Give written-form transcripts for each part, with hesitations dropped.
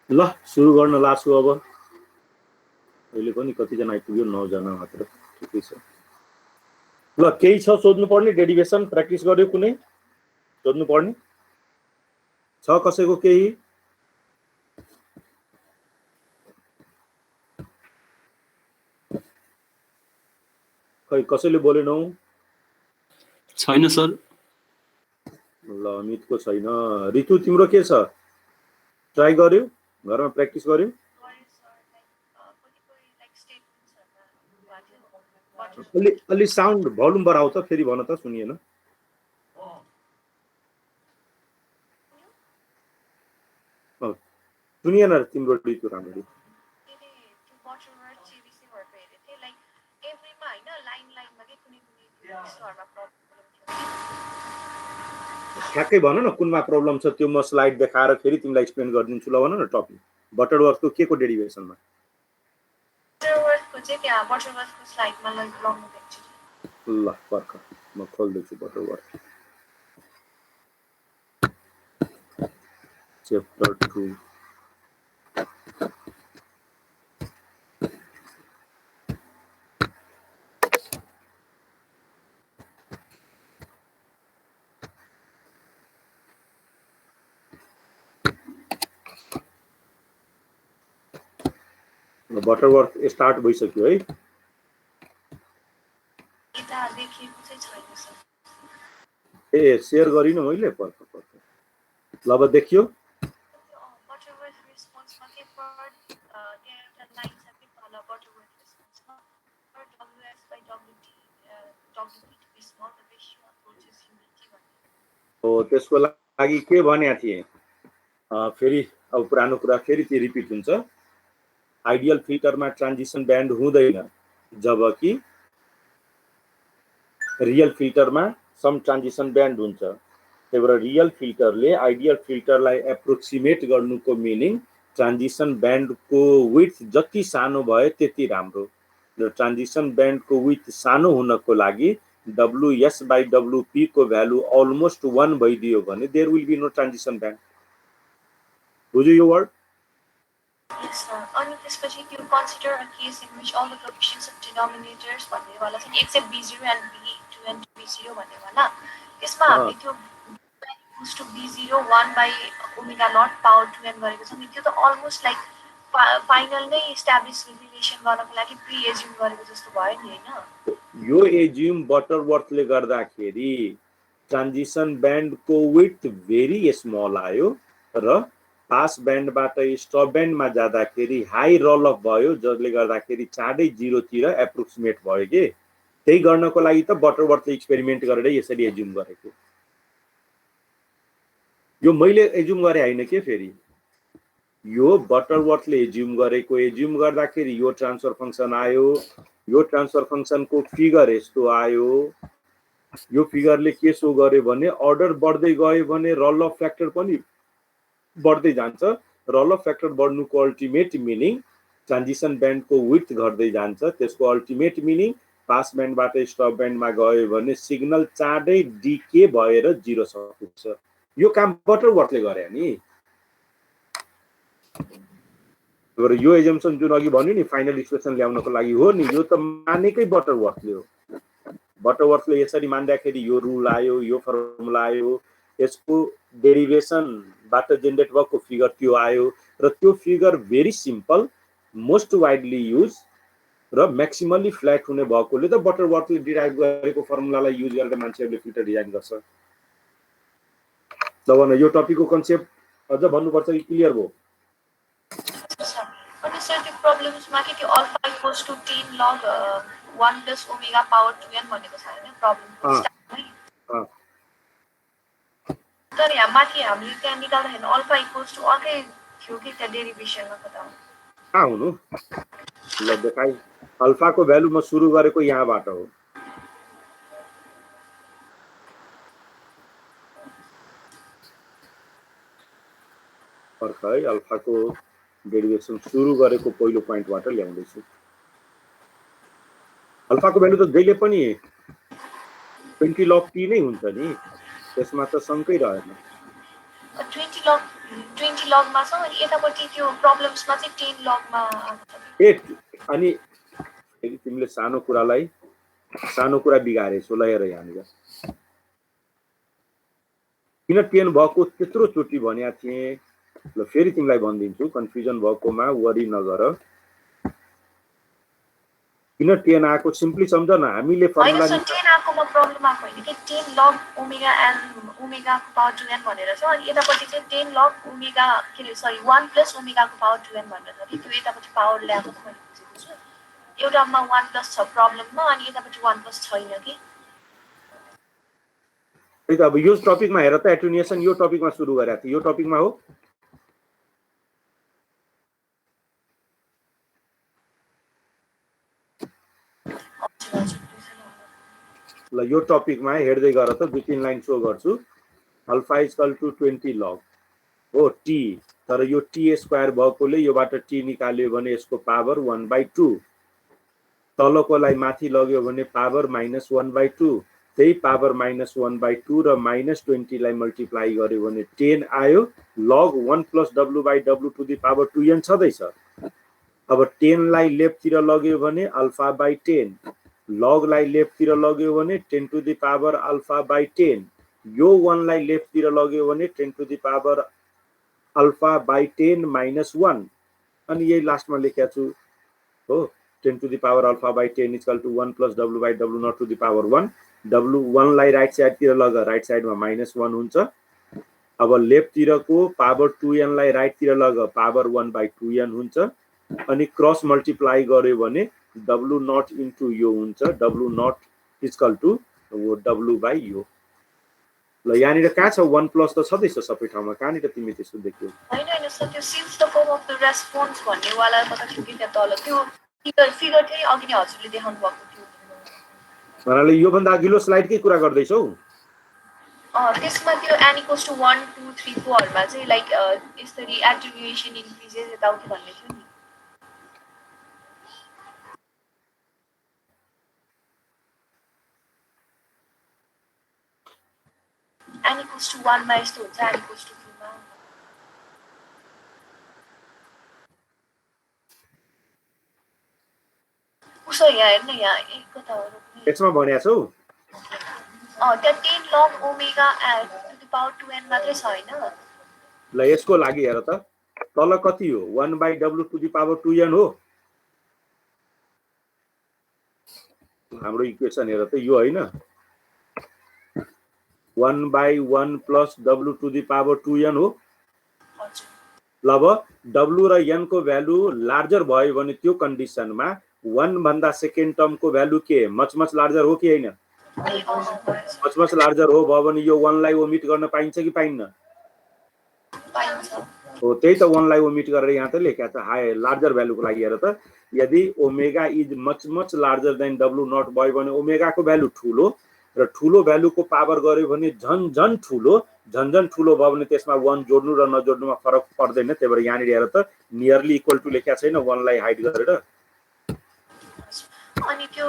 ल सुरु गर्न लाग्छु अब। अहिले पनि कतिजना आइपुग्यो? 9 जना मात्र। ठिकै छ। ल केही छ सोध्नु पर्ने? डेरिभेसन प्र्याक्टिस गर्यो? कुनै सोध्नु पर्ने छ कसैको? केही खै कसैले बोलेनौ? छैन सर। ल अमितको छैन। ऋतु तिम्रो के छ? ट्राई गर्यो? घरमा प्र्याक्टिस गर्यो? अलि साउन्ड भोल्युम बढाउ त, फेरि भन त, सुनिएन। सुनिएन तिम्रो ऋतु राम्ररी। ठ्याक्कै भन न कुनमा प्रब्लम छ, त्यो म स्लाइड देखाएर फेरि तिमीलाई एक्सप्लेन गरिदिन्छु। ल भन न टपिक। बटरवर्थको के को डेरिभेसनमा? ल पर्ख, म खोल्दैछु बटरवर्थ च्याप्टर 2। बटरवर्थ स्टार्ट भइसक्यो है। ए शेयर गरिन मैले, पर्ख। ल अब देखियो। हो त्यसको लागि के भनेको थिएँ फेरि? अब पुरानो कुरा फेरि त्यो रिपिट हुन्छ। आइडियल फिल्टरमा ट्रान्जिसन ब्यान्ड हुँदैन, जबकि रियल फिल्टरमा सम ट्रान्जिसन ब्यान्ड हुन्छ। त्यही भएर रियल फिल्टरले आइडियल फिल्टरलाई एप्रोक्सिमेट गर्नुको मिनिङ ट्रान्जिसन ब्यान्डको विड्थ जति सानो भयो त्यति राम्रो। र ट्रान्जिसन ब्यान्डको विड्थ सानो हुनको लागि WS/WP को भ्यालु अलमोस्ट 1 भइदियो भने there will be no transition band. बुझ्यो यो वर्ड? Yes, sir. अनि त्यसपछि you consider a case in which all the coefficients of denominators भन्ने वाला छ नि, except B0 and B2 and B0 भन्ने वाला, यसमा हामीले त्यो equals to B0 1 by omega naught power 2n गरेको छ नि, त्यो त almost like फाइनल नै एस्टाब्लिश रिलेसन गर्नको लागि प्री एज्युम गरेको जस्तो भयो नि, हैन? यो एज्युम बटरवर्थले गर्दाखेरि ट्रान्जिसन ब्यान्डको विड्थ भेरी स्मल आयो र पास ब्यान्डबाट स्टप ब्यान्डमा जाँदाखेरि हाई रोल अफ भयो, जसले गर्दाखेरि चाँडै 0 तिर एप्रोक्सिमेट भयो के। त्यही गर्नको लागि त बटरवर्थले एक्सपेरिमेन्ट गरेर यसरी एज्युम गरेको। यो मैले एज्युम गरे हैन के, फेरि यो बटरवर्थले एज्युम गरेको। एज्युम गर्दाखेरि यो ट्रान्सफर फंक्सन आयो, यो ट्रान्सफर फंक्सनको फिगर यस्तो आयो। यो फिगरले के सो गर्यो भने अर्डर बढ्दै गयो भने रोल अफ फ्याक्टर पनि बढ्दै जान्छ। रोल अफ फ्याक्टर बढ्नुको अल्टिमेट मिनिङ ट्रान्जिसन ब्यान्डको विड्थ घट्दै जान्छ। त्यसको अल्टिमेट मिनिङ पास ब्यान्डबाट स्टप ब्यान्डमा गयो भने सिग्नल चाँडै डिके भएर 0 सम्म पुग्छ। यो काम बटरवर्थले गरे नि। यो एजम्पसन जुन अघि भन्यो नि फाइनल इक्वेसन ल्याउनको लागि हो नि, यो त मानेकै बटरवर्थले हो। बटरवर्थले यसरी मान्दाखेरि यो रुल आयो, यो फर्मुला आयो, यसको डेरिभेसनबाट जेनेरेट भएको फिगर त्यो आयो र त्यो figure very simple, most widely use र म्याक्सिमली फ्ल्याट हुने भएकोले त बटरवर्थले डिराइभ गरेको फर्मुलालाई युज गरेर मान्छेहरूले फिल्टर डिजाइन गर्छ। ल भन यो टपिकको कन्सेप्ट अझ भन्नुपर्छ कि क्लियर भयो? अनि सर त्यो प्रब्लम्समा के त्यो alpha equals to 10 log 1 plus omega power 2n भनेको छ हैन प्रब्लमको स्टार्टमै। तर यहाँ माथि हामीले त्यहाँ निकाल्दाखेरि अल्फा इक्वल्स टु अर्कै थियो कि त्यहाँ डेरिभेसनमा कता हो? कहाँ हुनु? ल देखाइ। अल्फाको भ्यालु म सुरु गरेको यहाँबाट हो। पर्ख है, अल्फाको डेरिभेसन सुरु गरेको पहिलो पोइन्टबाट ल्याउँदैछु। अल्फाको भ्यालु त जहिले पनि 20 log t नै हुन्छ नि, त्यसमा त शङ्कै रहेन। 20 log 20 लगमा छ अनि यतापट्टि त्यो प्रब्लम्समा चाहिँ 10 लगमा अनि तिमीले सानो कुरा बिगारेछौ ल हेर यहाँनिर किन 10 भएको त्यत्रो चोटी भनेको थिएँ ल फेरि तिमीलाई भनिदिन्छु कन्फ्युजन भएकोमा वरी नगर किन 10 आएको सिम्पली सम्झ न हामीले फर्मुला 10 आएकोमा प्रब्लम आएको होइन कि 10 लग ओमेगा एन ओमेगाको पावर 2n भनेर छ अनि यतापट्टि चाहिँ 10 लग ओमेगा के अरे सरी 1 प्लस ओमेगाको पावर 2n भनेर छ कि त्यो यतापट्टि पावर ल्याएको त मैले बुझेको छु एउटामा 1 प्लस छ प्रब्लममा अनि यतापट्टि 1 प्लस छैन कि अब यो टपिकमा हेर त एटेन्युएसन यो टपिकमा सुरु गरेको थियो यो टपिकमा हो ल यो टपिकमा हेर्दै गर त 2-3 लाइन सो गर्छु अल्फा इक्वल टु 20 लग हो टी तर यो टी स्क्वायर भएकोले योबाट टी निकाल्यो भने यसको पावर 1/2 तलकोलाई माथि लग्यो भने पावर -1/2 त्यही पावर -1/2 र -20 लाई मल्टिप्लाई गर्यो भने 10 आयो log 1 plus w/w to the power 2n छँदैछ अब 10 लाई लेफ्टतिर लग्यो भने अल्फा बाइ 10 लग लाई लेफ्टतिर लग्यो भने 10 to the power alpha by 10 यो 1 लाई लेफ्टतिर लग्यो भने 10 to the power alpha by 10 -1 अनि यही लास्टमा लेखेको छु हो 10 to the power alpha by 10 equal to 1 plus w/w naught to the power 1 w1 लाई राइट साइडतिर लग राइट साइडमा -1 हुन्छ अब लेफ्टतिरको पावर 2n लाई राइटतिर लग पावर 1/2n हुन्छ अनि क्रस मल्टिप्लाई गर्यो भने w नट इन्टु यो हुन्छ w naught equal to w by यो ल यहाँनिर कहाँ छ 1 प्लस त छँदैछ सबै ठाउँमा कहाँनिर तिमी त्यस्तो देख्यौ हैन सर त्यो since the form of the response भन्ने वाला पता थियो कि त्यहाँ तल त्यो फिगर चाहिँ अघि नै हजुरले देखाउनु भएको थियो भन्नाले यो भन्दा अघिल्लो स्लाइडकै कुरा गर्दैछौ त्यसमा त्यो n इक्वल्स टु 1 2 3 4 हरुमा चाहिँ लाइक यसरी एट्रिब्युएसन इन्क्रिजेस यताउति भन्ने थियो नि n equals to 1 मा यस्तो हुन्छ n equals to 2 मा उसो यहाँ हेर्न यहाँ एक कता हो यसमा भनेको छौ त्यहाँ 10 log omega n to the power 2n मात्रै छ हैन ल यसको लागि हेर त तल कति हो 1/w to the power 2n हो हाम्रो इक्वेसन हेर त यो हैन 1/1 plus w to the power 2n हो ल अब w र n को भ्यालु लार्जर भयो भने त्यो कन्डिसनमा 1 भन्दा सेकेन्ड टर्मको भ्यालु के मच लार्जर हो कि हैन मच लार्जर हो भयो भने यो 1 लाई ओमिट गर्न पाइन्छ कि पाइन्न हो त्यही त 1 लाई ओमिट गरेर यहाँ त लेखेको छ हाई लार्जर भ्यालुको लागि हेर त यदि omega is much larger than w naught भयो भने ओमेगा को भ्यालु ठुलो र ठुलो भ्यालुको पावर गर्यो भने झन ठुलो भयो भने त्यसमा 1 जोड्नु र नजोड्नुमा फरक पर्दैन त्यही भएर यहाँ हेर त नियरली इक्वल टु लेखेको छैन 1 लाई हाइड गरेर अनि त्यो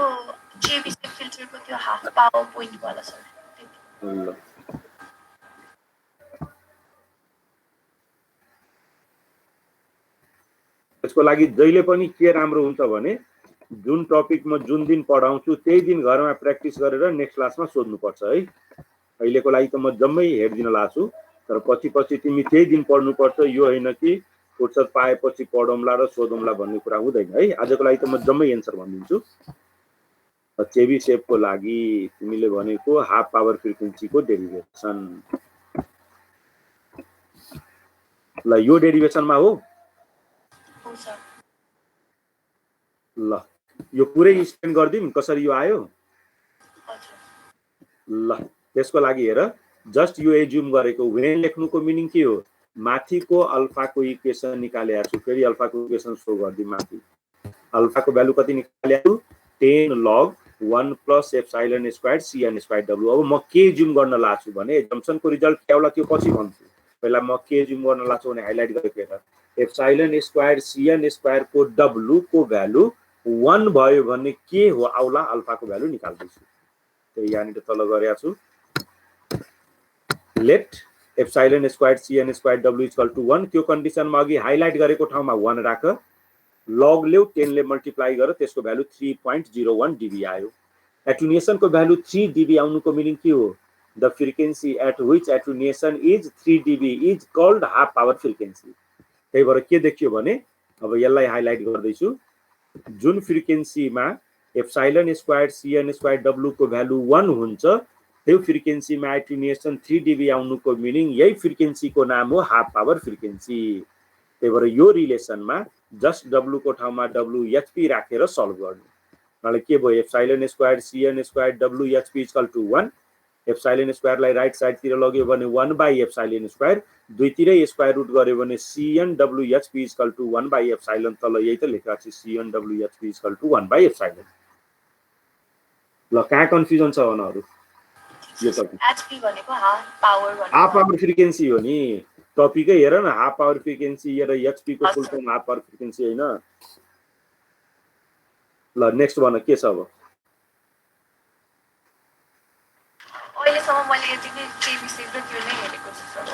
जेबीसी फिल्टरको त्यो हाफ पावर पोइन्ट वाला छ यसको लागि जहिले पनि के राम्रो हुन्छ भने जुन टपिकमा जुन दिन पढाउँछु त्यही दिन घरमा प्र्याक्टिस गरेर नेक्स्ट क्लासमा सोध्नु पर्छ है अहिलेको लागि त म जम्मै हेर्दिन लाग्छु तर पछि तिमी त्यही दिन पढ्नु पर्छ यो हैन कि फुर्सद पाएपछि पढौँला र सोधौँला भन्ने कुरा हुँदैन है आजको लागि त म जम्मै एन्सर भनिदिन्छु चेबिसेभको लागि तिमीले भनेको हाफ पावर फ्रिक्वेन्सीको डेरिभेसन ल यो डेरिभेसनमा हो ल यो पुरै एक्सप्लेन गर्दिम कसरी यो आयो ल त्यसको लागि हेर जस्ट यो एज्युम गरेको व्हेन लेख्नुको मिनिङ के हो माथिको अल्फाको इक्वेसन निकालेको छु फेरि अल्फाको इक्वेसन सो गर्दिम माथि अल्फाको भ्यालु कति निकालेको 10 log 1 plus epsilon square cn square w अब म के एज्युम गर्न लाग्छु भने जम्सनको रिजल्ट के होला त्यो पछि भन्छु पहिला म के एज्युम गर्न लाग्छु भने हाइलाइट गरेको हेर एप्सिलोन स्क्वायर cn स्क्वायर को w को भ्यालु 1 भयो भने के हो आउला अल्फाको भ्यालु निकाल्दैछु त्यही यहाँनिर तल गरेको छु let epsilon square CN square W equal to 1 त्यो कन्डिसनमा अघि हाइलाइट गरेको ठाउँमा 1 राख लग ल्याउ 10 ले मल्टिप्लाई गर त्यसको भ्यालु 3.01 dB आयो एटुनेसनको भ्यालु 3 dB आउनुको मिनिङ के हो the frequency at which एटुनेसन is 3 dB is called half power frequency त्यही भएर के देखियो भने अब यसलाई हाइलाइट गर्दै छु जुन फ्रिक्वेन्सीमा epsilon square CN square W को भ्यालु 1 हुन्छ त्यो फ्रिक्वेन्सीमा एटुनेसन 3 dB आउनुको मिनिङ यही फ्रिक्वेन्सीको नाम हो हाफ पावर फ्रिक्वेन्सी त्यही भएर यो रिलेसनमा जस्ट डब्ल्यू को ठाउँमा डब्ल्यूएचपी राखेर सल्भ गर्नु मलाई के भयो epsilon square CN square WHP equal to 1 epsilon स्क्वायरलाई राइट साइडतिर लग्यो भने 1 बाइ एप्सिलोन स्क्वायर दुईतिरै स्क्वायर रुट गर्यो भने CN WHP equal to 1 by epsilon तल यही त लेखेको छ CN WHP equal to 1 by epsilon ल कहाँ कन्फ्युजन छ भन्नुहरु यो त एचपी भनेको हाफ पावर भनेको हाफ पावर फ्रिक्वेन्सी हो नि टपिकै हेर न हाफ पावर फ्रिक्वेन्सी र एचपी को full form half power frequency हैन ल नेक्स्ट भन के छ अब अहिलेसम्म मैले यति नै केबीसी र त्यो नै हेरेको छु सर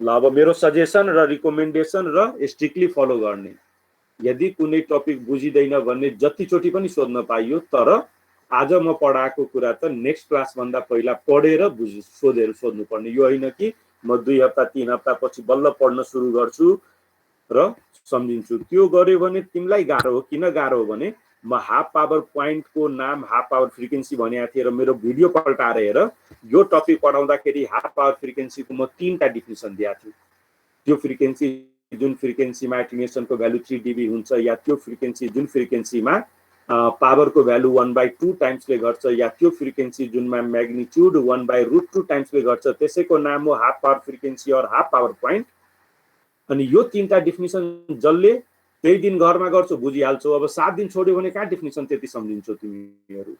ल अब मेरो सजेसन र रिकमेन्डेसन र स्ट्रिक्टली फलो गर्ने यदि कुनै टपिक बुझिदैन भन्ने जतिचोटि पनि सोध्न पाइयो तर आज म पढाएको कुरा त नेक्स्ट क्लास भन्दा पहिला पढेर सोधेर सोध्नु पर्ने यो हैन कि म 2 हप्ता 3 हप्ता पछि बल्ल पढ्न सुरु गर्छु र सम्झिन्छु त्यो गर्यो भने तिमीलाई गाह्रो हो किन गाह्रो हो भने म हाफ पावर पॉइंट को नाम हाफ पावर फ्रिक्वेन्सी भनेको थिएँ र मेरो भिडियो पल्टाएर हेर यो टपिक पढाउँदाखेरि हाफ पावर फ्रिक्वेन्सी को म 3टा डेफिनेसन दिएको छु त्यो फ्रिक्वेन्सी जुन फ्रिक्वेन्सीमा एटुनेसनको भ्यालु 3 dB हुन्छ या त्यो फ्रिक्वेन्सी जुन फ्रिक्वेन्सीमा पावर को भ्यालु 1/2 टाइम्स ले गर्छ या त्यो फ्रिक्वेन्सी जुनमा म्याग्निट्युड 1/√2 टाइम्स ले गर्छ त्यसैको नाम हो हाफ पावर फ्रिक्वेन्सी और हाफ पावर पॉइंट अनि यो 3टा डेफिनेसन जसले त्यही दिन घरमा गर्छौ बुझिहाल्छौ अब 7 दिन छोड्यो भने कहाँ डेफिनेसन त्यति सम्झिन्छौ तिमीहरु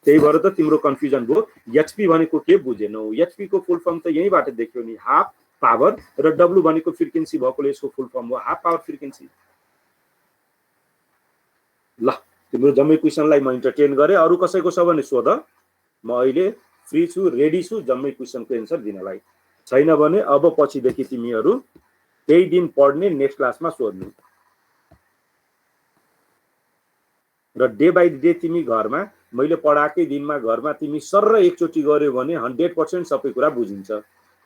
त्यही भएर त तिम्रो कन्फ्युजन भयो एचपी भनेको के बुझेनौ एचपी को फुल फर्म त यहीबाट देख्यो नि हाफ पावर र डब्ल्यू भनेको फ्रिक्वेन्सी भएकोले यसको फुल फर्म हो हाफ पावर फ्रिक्वेन्सी ल तिम्रो जम्मै क्वेशनलाई म इन्टरटेन गरे अरु कसैको छ भने सोध म अहिले फ्री छु रेडी छु जम्मै क्वेशनको एन्सर दिनलाई छैन भने अब पछिदेखि तिमीहरु त्यही दिन पढ्ने नेक्स्ट क्लासमा सोध्नु र डे बाइ डे तिमी घरमा मैले पढाएकै दिनमा घरमा तिमी सर्र एकचोटी गर्यो भने 100% सबै कुरा बुझिन्छ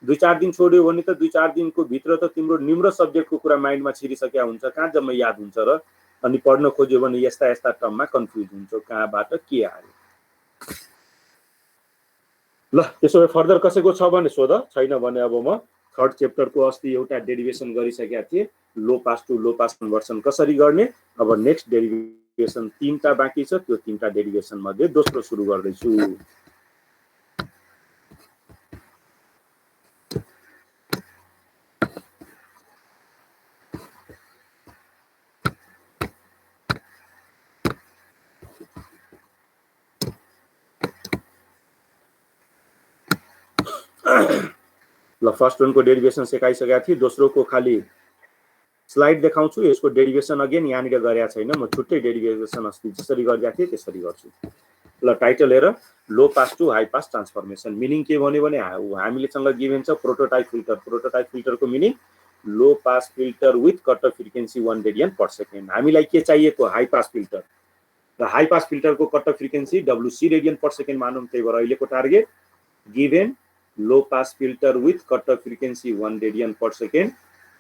2-4 दिन छोड्यो भने त 2-4 दिनको भित्र त तिम्रो निम्न सब्जेक्टको कुरा माइन्डमा छिरिसक्या हुन्छ कहाँ जम्मै याद हुन्छ र अनि पढ्न खोज्यो भने यस्ता यस्ता टर्ममा कन्फ्युज हुन्छ कहाँबाट के आयो ल त्यसो भए फर्दर कसैको छ भने सोध छैन भने अब म थर्ड च्याप्टरको अस्ति एउटा डेरिभेसन गरिसकेका थिए low pass to low pass conversion कसरी गर्ने अब नेक्स्ट डेरिभेसन 3टा बाँकी छ त्यो 3टा डेरिभेसन मध्ये दोस्रो सुरु गर्दै छु ल फर्स्ट वन को डेरिभेसन सिकाइसकेका थिए दोस्रो को खाली स्लाइड देखाउँछु यसको डेरिभेसन अगेन यहाँनिर गरेका छैन म छुट्टै डेरिभेसन अस्ति जसरी गरेका थिए त्यसरी गर्छु ल टाइटल हेर low pass to high pass transformation meaning के भन्यो भने हामीले सँग गिभन छ प्रोटोटाइप फिल्टरको meaning low pass filter with cut off frequency 1 radian per second हामीलाई के चाहिएको हाई पास फिल्टर र हाई पास फिल्टरको cut off frequency WC radian per second मानौं त्यही भएर अहिलेको target given low pass filter with cutoff frequency 1 radian per second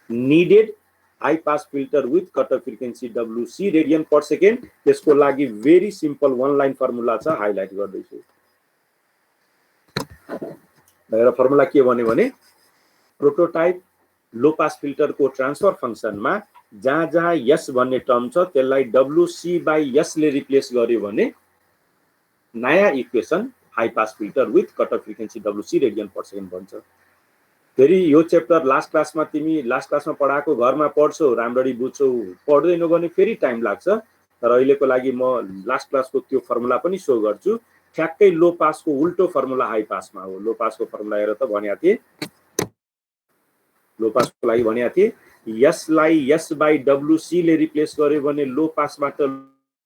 needed high pass filter with cutoff frequency WC radian per second त्यसको लागि very simple one line formula छ highlight गर्दै छु र फर्मुला के भने प्रोटोटाइप लो पास फिल्टर को transfer function मा जहाँ जहाँ s भन्ने टर्म छ त्यसलाई WC/s ले रिप्लेस गर्यो भने नयाँ equation high pass filter with cut off frequency WC radian per second भन्छ फेरि यो च्याप्टर लास्ट क्लासमा तिमी लास्ट क्लासमा पढाएको घरमा पढ्छौ राम्ररी बुझ्छौ पढ्दैनौ भने फेरि टाइम लाग्छ तर अहिलेको लागि म लास्ट क्लासको त्यो फर्मुला पनि शो गर्छु ठ्याक्कै लो पासको उल्टो फर्मुला हाई पासमा हो लो पासको फर्मुला हेर त भनेको थिए लो पासको लागि भनेको थिए s लाई s/WC ले रिप्लेस गर्यो भने लो पासबाट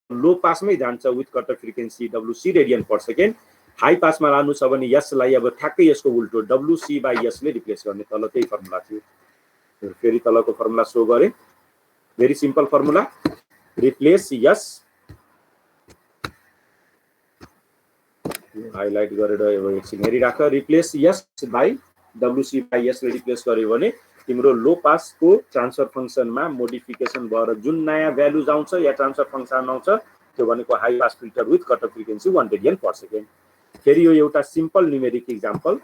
लो पासमै जान्छ with cut off frequency WC radian per second high पासमा लानु छ भने यसलाई अब ठ्याक्कै यसको उल्टो WC by S ले रिप्लेस गर्ने, तल त्यही फर्मुला थियो। फेरि तलको फर्मुला सो गरे, very simple formula, replace S, highlight गरेर अब एकछिन हेरिराख, replace S by WC by S ले रिप्लेस गर्यो भने तिम्रो लो पासको ट्रान्सफर फङ्सनमा मोडिफिकेसन भएर जुन नयाँ भ्यालुज आउँछ या ट्रान्सफर फङ्सन आउँछ त्यो भनेको high pass filter with cut off frequency 1 radian per second. फेरि यो एउटा सिम्पल न्युमेरिक इक्जाम्पल,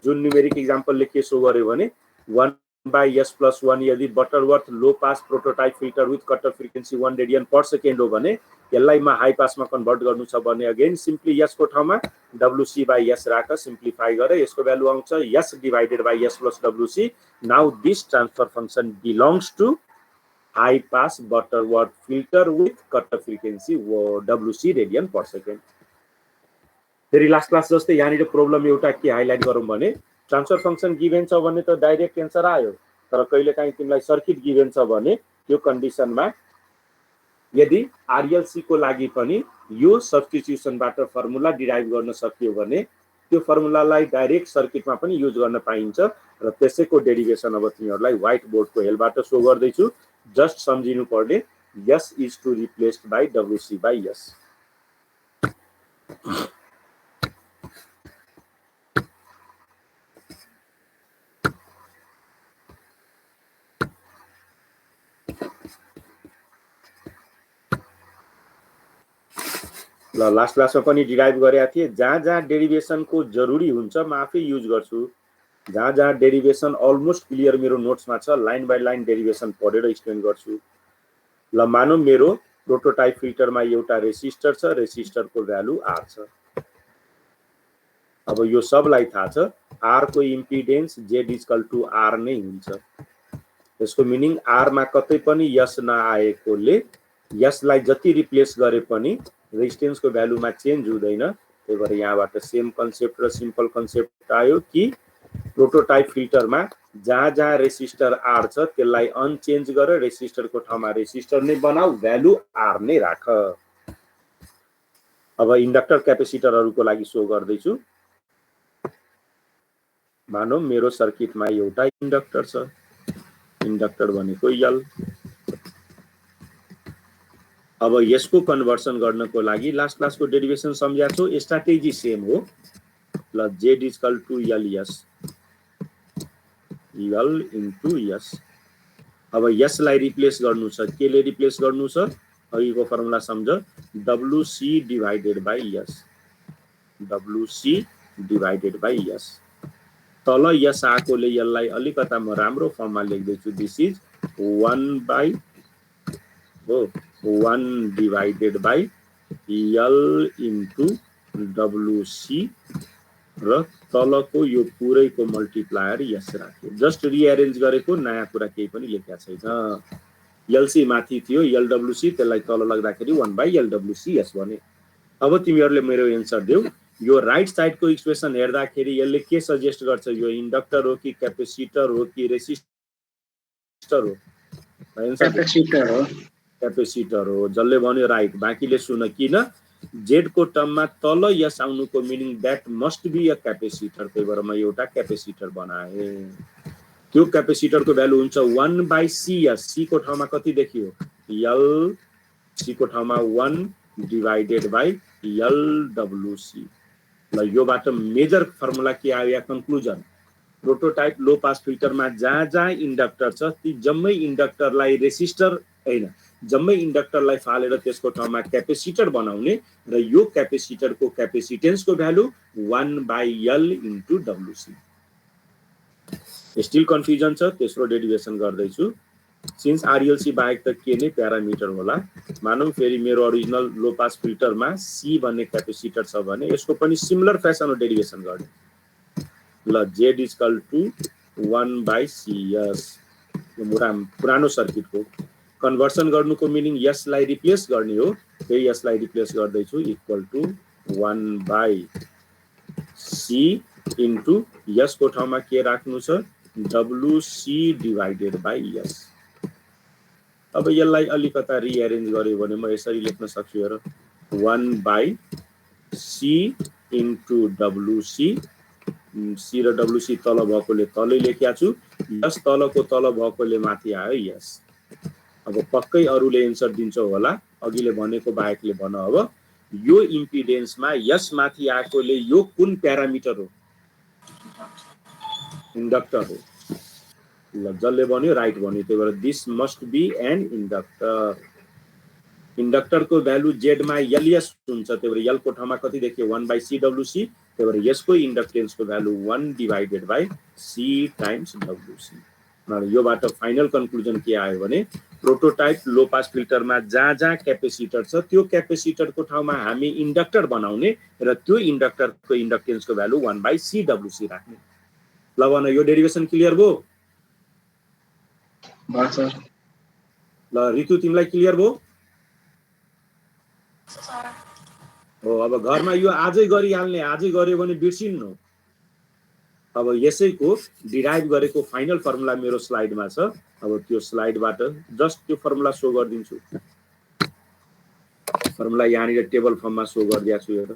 जुन न्युमेरिक इक्जाम्पलले के सो गर्यो भने 1 by S plus 1 यदि Butterworth low pass prototype filter with cut off frequency 1 radian per second हो भने यसलाई म हाई पासमा कन्भर्ट गर्नु छ भने अगेन सिम्पली S को ठाउँमा WC by S राख, सिम्प्लिफाई गरे यसको भ्यालु आउँछ S divided by S plus WC। Now this transfer function belongs to high pass Butterworth filter with cut off frequency WC radian per second. फेरि last class जस्तै यहाँनिर problem एउटा के highlight गरौँ भने ट्रान्सफर फंक्शन गिभेन छ भने त डाइरेक्ट एन्सर आयो, तर कहिलेकाहीँ तिमीलाई सर्किट गिभेन छ भने त्यो कन्डिसनमा यदि RLC को लागि पनि यो सब्स्टिट्युसनबाट फर्मुला डिराइभ गर्न सकियो भने त्यो फर्मुलालाई डाइरेक्ट सर्किटमा पनि युज गर्न पाइन्छ र त्यसैको डेरिभेसन अब तिमीहरूलाई व्हाइट बोर्डको हेलबाट सो गर्दैछु। जस्ट सम्झिनु पर्ने S is to replaced by WC by S। ल लास्ट क्लासमा पनि डिराइभ गरेका थिए, जहाँ जहाँ डेरिभेसनको जरुरी हुन्छ म आफै युज गर्छु, जहाँ जहाँ डेरिभेसन अलमोस्ट क्लियर मेरो नोट्समा छ लाइन बाई लाइन डेरिभेसन पढेर एक्सप्लेन गर्छु। ल मानौ मेरो प्रोटोटाइप फिल्टरमा एउटा रेसिस्टर छ, रेसिस्टरको भ्यालु R छ। अब यो सबलाई थाहा छ R को impedance Z equal to R नै हुन्छ। यसको मिनिङ R मा कतै पनि S नआएकोले यसलाई जति रिप्लेस गरे पनि रेजिस्टेन्स को भ्यालुमा चेन्ज हुँदैन। त्यही भएर यहाँबाट सेम कन्सेप्ट र सिम्पल कन्सेप्ट आयो कि प्रोटोटाइप फिल्टरमा जहाँ जहाँ रेसिस्टर R छ त्यसलाई अनचेन्ज गरेर रेसिस्टरको ठाउँमा रेसिस्टर नै बनाऊ, भ्यालु R नै राख। अब इन्डक्टर क्यापेसिटरहरूको लागि सो गर्दैछु। मानौ मेरो सर्किटमा एउटा इन्डक्टर छ, इन्डक्टर भनेको L। अब यसको कन्भर्सन गर्नको लागि लास्ट क्लासको डेरिभेसन सम्झ्या छौ, स्ट्राटेजी सेम हो। ल Z equal to LS, L into S। अब यसलाई रिप्लेस गर्नु छ, केले रिप्लेस गर्नु छ अघिको फर्मुला सम्झ, WC divided by S, WC divided by S। तल S आएकोले यसलाई अलिकता म राम्रो फर्ममा लेख्दैछु, this is 1 by 1 divided by L into WC र तलको यो पुरैको मल्टिप्लायर S राख्यो। जस्ट रिअरेन्ज गरेको, नयाँ कुरा केही पनि लेखेको छैन। LC माथि थियो LWC, त्यसलाई तल लग्दाखेरि 1 बाई LWC S भने। अब तिमीहरूले मेरो एन्सर देऊ, यो राइट साइडको इक्वेसन हेर्दाखेरि यसले के सजेस्ट गर्छ, यो इन्डक्टर हो कि क्यापेसिटर हो कि रेसिस्टर हो? क्यापेसिटर हो, क्यापेसिटर हो। जसले भन्यो राइट, बाँकीले सुन। किन? Z को टर्ममा तल यस आउनुको meaning that must be a capacitor, त्यही भएर म एउटा क्यापेसिटर बनाए। त्यो क्यापेसिटरको भ्यालु हुन्छ 1 बाई CS। C को ठाउँमा कति देखियो L, C को ठाउँमा 1 डिवाइडेड बाई LWC। ल योबाट मेजर फर्मुला के आयो या कन्क्लुजन, प्रोटोटाइप लो पास फिल्टरमा जहाँ जहाँ इन्डक्टर छ ती जम्मै इन्डक्टरलाई रेसिस्टर हैन, जम्मै इन्डक्टरलाई फालेर त्यसको ठाउँमा क्यापेसिटर बनाउने र यो क्यापेसिटरको क्यापेसिटेन्सको value 1 by L into WC। Still confusion छ, तेस्रो डेरिभेसन गर्दैछु। सिन्स RLC बाहेक त के नै प्यारामिटर होला। मानौ फेरि मेरो ओरिजिनल लो पास फिल्टरमा C भन्ने क्यापेसिटर छ भने यसको पनि सिमिलर फ्यासनमा डेरिभेसन गर्ने। ल Z equal to 1 by CS, यो पुरानो सर्किटको कन्भर्सन गर्नुको मिनिङ यसलाई रिप्लेस गर्ने हो, त्यही यसलाई रिप्लेस गर्दैछु, equal to 1 by C into यसको ठाउँमा के राख्नु छ, WC डिवाइडेड बाई S। अब यसलाई अलिकता रिअरेन्ज गर्यो भने म यसरी लेख्न सक्छु, हेर 1 बाई सी इन्टु डब्लुसी, सी र डब्लुसी तल भएकोले तलै लेखेको छु, यस तलको तल भएकोले माथि आयो यस। अब पक्कै अरूले एन्सर दिन्छ होला, अघिले भनेको बाहेकले भन। अब यो इम्पिडेन्समा यस माथि आएकोले यो कुन प्यारामिटर हो? इन्डक्टर हो। ल जसले भन्यो राइट भन्यो, त्यही भएर this must be an inductor. इन्डक्टरको भ्यालु जेडमा एलएस हुन्छ, त्यही भएर एलको ठाउँमा कति देखियो 1/CWC, त्यही भएर यसको इन्डक्टेन्सको भ्यालु 1/C टाइम्स डब्लुसी। योबाट फाइनल कन्क्लुजन के आयो भने प्रोटोटाइप लो पास फिल्टरमा जहाँ जहाँ क्यापेसिटर छ त्यो क्यापेसिटरको ठाउँमा हामी इन्डक्टर बनाउने र त्यो इन्डक्टरको इन्डक्टेन्सको भ्यालु 1/CWC राख्ने। ल भन, यो डेरिभेसन क्लियर भयो? ल ऋतु तिमीलाई क्लियर भयो? हो, अब घरमा यो आजै गरिहाल्ने, आजै गर्यो भने बिर्सिन्नु। अब यसैको डिराइभ गरेको फाइनल फर्मुला मेरो स्लाइडमा छ, अब त्यो स्लाइडबाट जस्ट त्यो फर्मुला सो गरिदिन्छु। फर्मुला यहाँनिर टेबल फर्ममा सो गरिदिएको छु। हेर,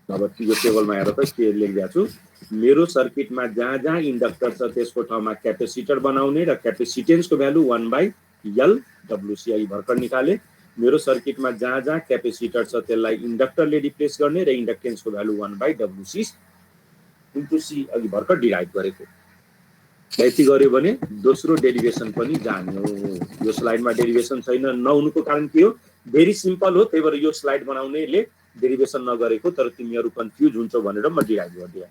अब त्यो टेबलमा हेर त के लेखिदिएको छु। मेरो सर्किटमा जहाँ जहाँ इन्डक्टर छ त्यसको ठाउँमा क्यापेसिटर बनाउने र क्यापेसिटेन्सको भ्यालु 1/LWC अघि भर्खर निकाले। मेरो सर्किटमा जहाँ जहाँ क्यापेसिटर छ त्यसलाई इन्डक्टरले रिप्लेस गर्ने र इन्डक्टेन्सको भ्यालु 1/WC इन्टु सी अघि भर्खर डिराइभ गरेको। यति गर्यो भने दोस्रो डेरिभेसन पनि जान्यो। यो स्लाइडमा डेरिभेसन छैन, नहुनुको कारण के हो? भेरी सिम्पल हो, त्यही भएर यो स्लाइड बनाउनेले डेरिभेसन नगरेको, तर तिमीहरू कन्फ्युज हुन्छौ भनेर म डिराइभ गरिदिएँ।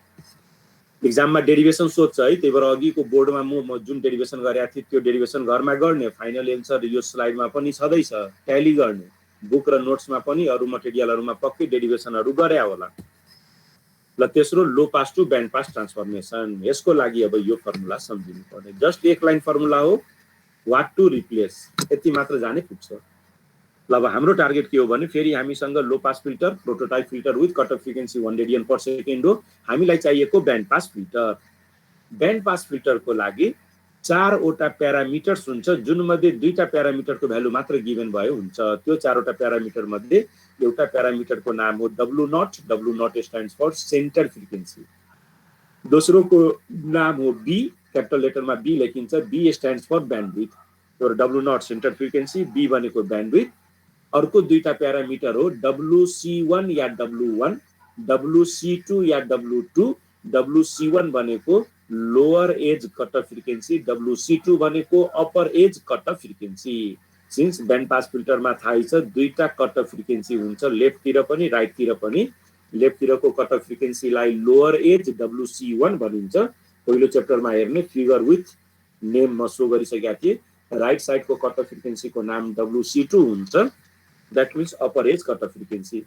एक्जाममा डेरिभेसन सोध्छ है, त्यही भएर अघिको बोर्डमा म जुन डेरिभेसन गरेको थिएँ त्यो डेरिभेसन घरमा गर्ने। फाइनल एन्सर यो स्लाइडमा पनि छँदैछ, ट्याली गर्ने। बुक र नोट्समा पनि अरू मटेरियलहरूमा पक्कै डेरिभेसनहरू गरे होला। ल तेस्रो low pass to band pass transformation. यसको लागि अब यो फर्मुला सम्झिनु पर्ने, जस्ट एक लाइन फर्मुला हो, वाट टु रिप्लेस, यति मात्र जाने पुग्छ। ल अब हाम्रो टार्गेट के हो भने फेरि हामीसँग low pass filter, prototype filter with cut off frequency 1 radian per second हो। हामीलाई चाहिएको band pass filter. Band pass फिल्टरको लागि 4 वटा प्यारामिटर्स हुन्छ, जुन मध्ये 2टा प्यारामिटरको भ्यालु मात्र गिभन भयो हुन्छ। त्यो 4 वटा प्यारामिटर मध्ये एउटा प्यारामिटरको नाम हो W naught. W naught stands for centre frequency. दोस्रोको नाम हो बी, क्यापिटल लेटरमा बी लेखिन्छ, बी स्ट्यान्ड्स फर ब्यान्डविड्थ। तर W naught centre frequency, B भनेको ब्यान्डविड्थ। अर्को 2टा प्यारामिटर हो WC1 या W1, WC2 या W2। WC1 भनेको lower edge cut off frequency, WC2 भनेको upper edge cut off frequency. Since band pass फिल्टरमा थाहै छ 2टा कट अफ फ्रिक्वेन्सी हुन्छ, लेफ्टतिर पनि राइटतिर पनि। लेफ्टतिरको कट अफ फ्रिक्वेन्सीलाई लोअर एज WC1 भनिन्छ। पहिलो च्याप्टरमा हेर्ने फिगर विथ नेम म सो गरिसकेका थिएँ। राइट साइडको कट अफ फ्रिक्वेन्सीको नाम WC2 हुन्छ, that means upper edge cut off frequency.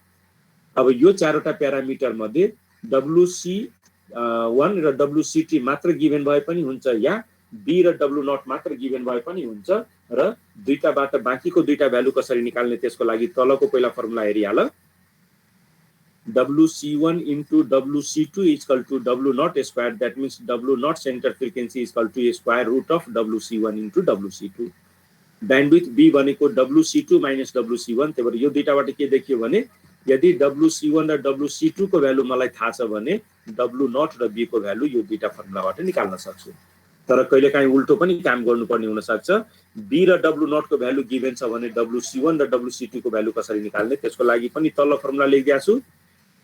अब यो 4 वटा प्यारामिटर मध्ये WC1 र WCT मात्र गिभन भए पनि हुन्छ, या बी र डब्लु नट मात्र गिभन भए पनि हुन्छ। र 2टाबाट बाँकीको 2टा भ्यालु कसरी निकाल्ने त्यसको लागि तलको पहिला formula हेरिहाल। WC1 into WC2 is equal to W naught square. That means W naught center frequency is equal to a square root of WC1 into WC2. Bandwidth B भनेको WC2 minus WC1। त्यही भएर यो दुईटाबाट के देखियो भने यदि WC1 र WC2 को भ्यालु मलाई थाहा छ भने W naught र B को भ्यालु यो दुईटा फर्मुलाबाट निकाल्न सक्छु। तर कहिलेकाहीँ उल्टो पनि काम गर्नुपर्ने हुन सक्छ। B र W naught को भ्यालु गिभन छ भने WC1 र WC2 को भ्यालु कसरी निकाल्ने त्यसको लागि पनि तल फर्मुला लेखिदिएको छु।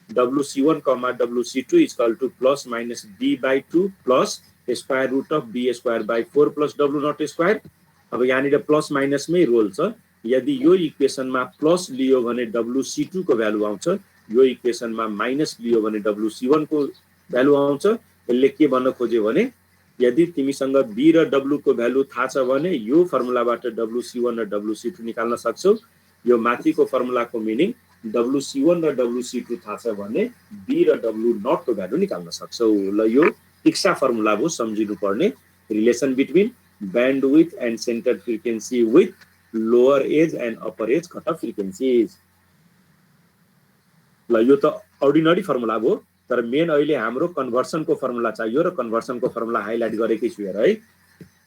WC1, WC2 is equal to plus minus B by 2 plus square root of B square by 4 plus W naught square। अब यहाँनिर प्लस माइनसमै रोल छ। यदि यो इक्वेसनमा प्लस लियो भने WC2 को भ्यालु आउँछ, यो इक्वेसनमा माइनस लियो भने WC1 को भ्यालु आउँछ। यसले के भन्न खोज्यो भने यदि तिमीसँग B र W को भ्यालु थाहा छ भने यो फर्मुलाबाट WC1 र WC2 निकाल्न सक्छौ। यो माथिको फर्मुलाको मिनिङ WC1 र WC2 थाहा छ भने B र W naught को भ्यालु निकाल्न सक्छौ। ल यो टिक्सा फर्मुला हो, सम्झिनु पर्ने relation between bandwidth and center frequency with lower edge and upper edge cut off frequencies। ल यो त अर्डिनरी फर्मुला हो, तर मेन अहिले हाम्रो कन्भर्सन को फर्मुला चाहियो र कन्भर्सन को फर्मुला हाइलाइट गरेकै छु हेर है।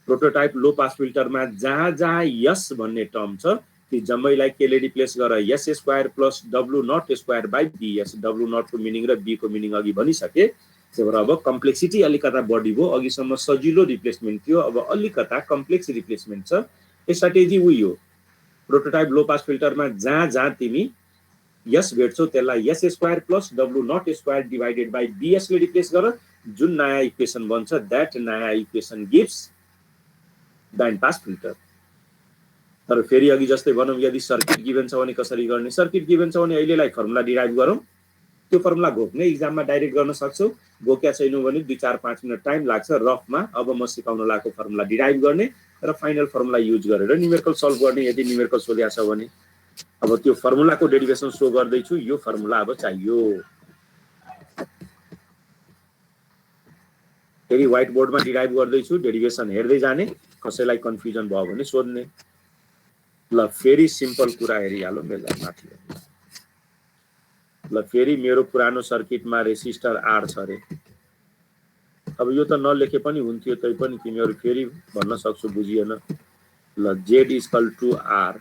प्रोटोटाइप लो पास फिल्टरमा जहाँ जहाँ यस भन्ने टर्म छ ती जम्मैलाई केले रिप्लेस गर S square plus W naught square by BS. W नटको मिनिङ र बी को मिनिङ अघि भनिसके। त्यही भएर अब कम्प्लेक्सिटी अलिकता बढी भयो। अघिसम्म सजिलो रिप्लेसमेन्ट थियो, अब अलिकता कम्प्लेक्स रिप्लेसमेन्ट छ। स्ट्राटेजी उही हो, प्रोटोटाइप लो पास फिल्टरमा जहाँ जहाँ तिमी यस भेट्छौ त्यसलाई S square plus W naught square divided by BS ले रिप्लेस गर। जुन नयाँ इक्वेसन बन्छ द्याट नयाँ equation gives band pass filter. तर फेरि अघि जस्तै भनौँ यदि सर्किट गिभन छ भने कसरी गर्ने? सर्किट गिभन छ भने अहिलेलाई फर्मुला डिराइभ गरौँ। त्यो फर्मुला घोक्ने इक्जाममा डाइरेक्ट गर्न सक्छौ। घोक्या छैनौ भने 2-4-5 मिनट टाइम लाग्छ रफमा। अब म सिकाउन लागेको फर्मुला डिराइभ गर्ने र फाइनल फर्मुला युज गरेर न्युमेरिकल सल्भ गर्ने यदि न्युमेरिकल सोध्या छ भने। अब त्यो फर्मुलाको डेरिभेसन सो गर्दैछु। यो फर्मुला अब चाहियो। फेरि व्हाइट बोर्डमा डिराइभ गर्दैछु, डेरिभेसन हेर्दै जाने। कसैलाई कन्फ्युजन भयो भने सोध्ने। ल फेरि सिम्पल कुरा हेरिहालौँ बेला माथि। ल फेरि मेरो पुरानो सर्किटमा रेसिस्टर आर छ रे। अब यो त नलेखे पनि हुन्थ्यो, तै पनि तिमीहरू फेरि भन्न सक्छु बुझिएन। ल जेड इक्वल टु आर।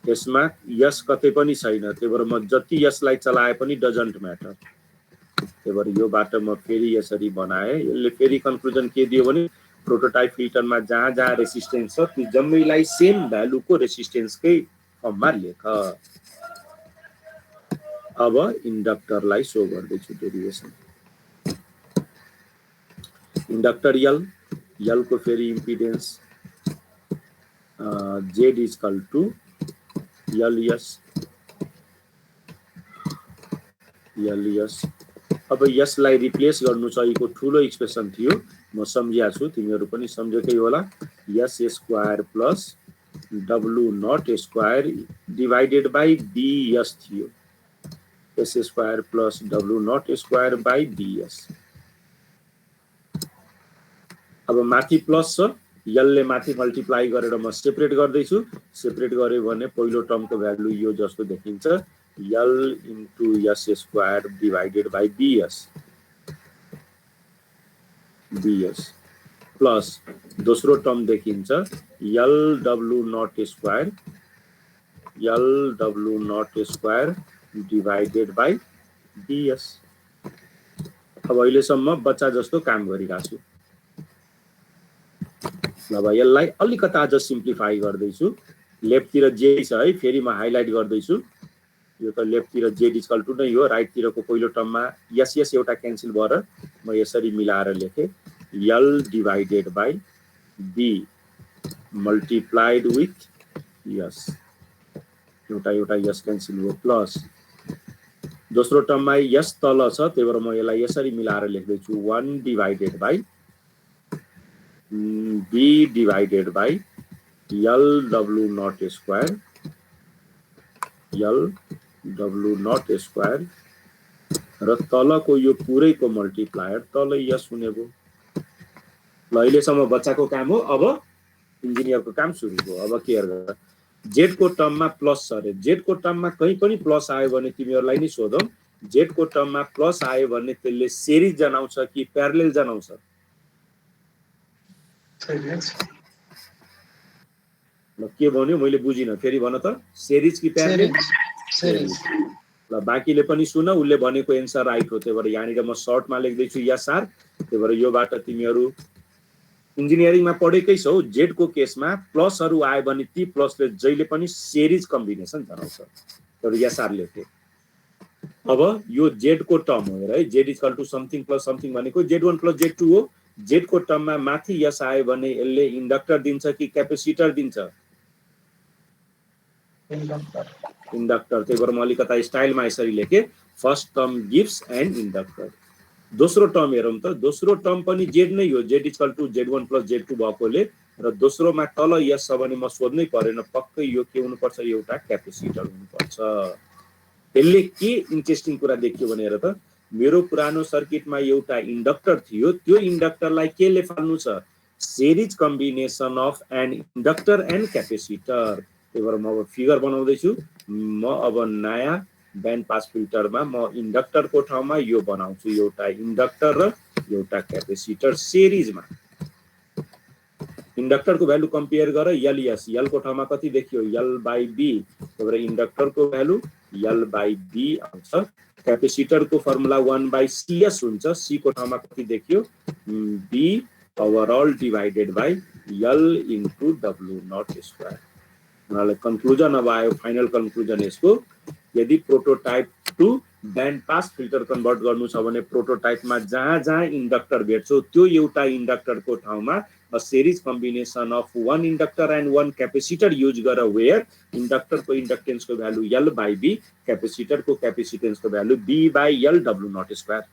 यसमा यस कतै पनि छैन, त्यही भएर म जति यसलाई चलाए पनि डजन्ट म्याटर। त्यही भएर यो बाटो म फेरि यसरी बनाए। यसले फेरि कन्क्लुजन के दियो भने प्रोटोटाइप फिल्टरमा जहाँ जहाँ रेसिस्टेन्स छ ती जम्मैलाई सेम भ्यालुको रेसिस्टेन्सकै फर्ममा लेख। अब इन्डक्टरलाई सो गर्दैछु डेरिभेसन। इन्डक्टर यल को फेरि इम्पिडेन्स जेड इक्वल टु यल यस। अब यसलाई रिप्लेस गर्नु चाहिएको ठुलो एक्सप्रेसन थियो, म सम्झिया छु, तिमीहरू पनि सम्झेकै होला। S square plus W naught square divided by BS थियो। S square plus W naught square by BS. अब माथि प्लस छ, यसले माथि मल्टिप्लाई गरेर म सेपरेट गर्दैछु। सेपरेट गरे भने पहिलो टर्मको भ्यालु यो जस्तो देखिन्छ, L into S square divided by BS plus दोस्रो टर्म देखिन्छ L W naught square divided by BS. अब अहिलेसम्म बच्चा जस्तो काम गरिरहेको छु। अब यसलाई अलिकता अझ सिम्प्लिफाई गर्दैछु। लेफ्टतिर जे छ है, फेरि म हाइलाइट गर्दैछु। यो त लेफ्टतिर जेड इक्वल टु नै हो, राइटतिरको पहिलो टर्ममा यस एउटा क्यान्सल भएर म यसरी मिलाएर लेखेँ, L divided by B multiplied with S. एउटा यस क्यान्सल भयो प्लस दोस्रो टर्ममा यस तल छ, त्यही भएर म यसलाई यसरी मिलाएर लेख्दैछु 1 divided by B divided by L W naught square र तलको यो पुरैको मल्टिप्लायर तल यस हुने भयो। ल अहिलेसम्म बच्चाको काम हो, अब इन्जिनियरको काम सुरु भयो। अब केयर गर। जेड को टर्ममा प्लस छ रे। जेड को टर्ममा कहीँ पनि प्लस आयो भने तिमीहरूलाई नै सोधौँ, जेड को टर्ममा प्लस आयो भने त्यसले सिरिज जनाउँछ कि प्यारलेल जनाउँछ? ल के भन्यो मैले बुझिनँ, फेरि भन त। सिरिज कि प्यारलेल? सिरिज। ल बाँकीले पनि सुन, उसले भनेको एन्सर राइट हो। त्यही भएर यहाँनिर म सर्टमा लेख्दैछु यस आर। त्यही भएर योबाट तिमीहरू इन्जिनियरिङमा पढेकै छौ, जेड को केसमा प्लसहरू आयो भने ती प्लसले जहिले पनि सिरिज कम्बिनेसन जनाउँछ। तर यस आर लेखे। अब यो जेड को टर्म हो है, Z equal to something plus something भनेको जेड1 प्लस जेड2 हो। जेड को टर्ममा माथि यस आयो भने यसले इन्डक्टर दिन्छ कि क्यापेसिटर दिन्छ? इन्डक्टर। त्यही भएर म अलिकता स्टाइलमा यसरी लेखेँ, first term gives and inductor. दोस्रो टर्म हेरौँ त। दोस्रो टर्म पनि जेड नै हो, Z equal to Z one plus Z two भएकोले, र दोस्रोमा तल यस छ भने म सोध्नै परेन, पक्कै यो के हुनुपर्छ, एउटा क्यापेसिटर हुनुपर्छ। त्यसले के इन्ट्रेस्टिङ कुरा देखियो भनेर त, मेरो पुरानो सर्किटमा एउटा इन्डक्टर थियो, त्यो इन्डक्टरलाई केले फाल्नु छ? Series combination of an inductor and capacitor. त्यही भएर म अब फिगर बनाउँदैछु। म अब नयाँ ब्यान्ड पास फिल्टरमा म इन्डक्टरको ठाउँमा यो बनाउँछु, एउटा इन्डक्टर र एउटा क्यापेसिटर सिरिजमा। इन्डक्टरको भ्यालु कम्पेयर गर एलएस, यल को ठाउँमा कति देखियो यल बाई बी, त्यही भएर इन्डक्टरको भ्यालु यल बाई बी आउँछ। क्यापेसिटरको फर्मुला 1 बाई सीएस हुन्छ, सी को ठाउँमा कति देखियो B overall divided by L into W naught square. उनीहरूलाई कन्क्लुजन अब आयो, फाइनल कन्क्लुजन यसको, यदि prototype to band pass filter convert गर्नु छ भने प्रोटोटाइपमा जहाँ जहाँ इन्डक्टर भेट्छौ त्यो एउटा इन्डक्टरको ठाउँमा a series combination of 1 inductor and 1 capacitor use गर, वेयर इन्डक्टरको इन्डक्टेन्सको भ्यालु यल बाई बी, क्यापेसिटरको क्यापेसिटेन्सको value B by L W naught square.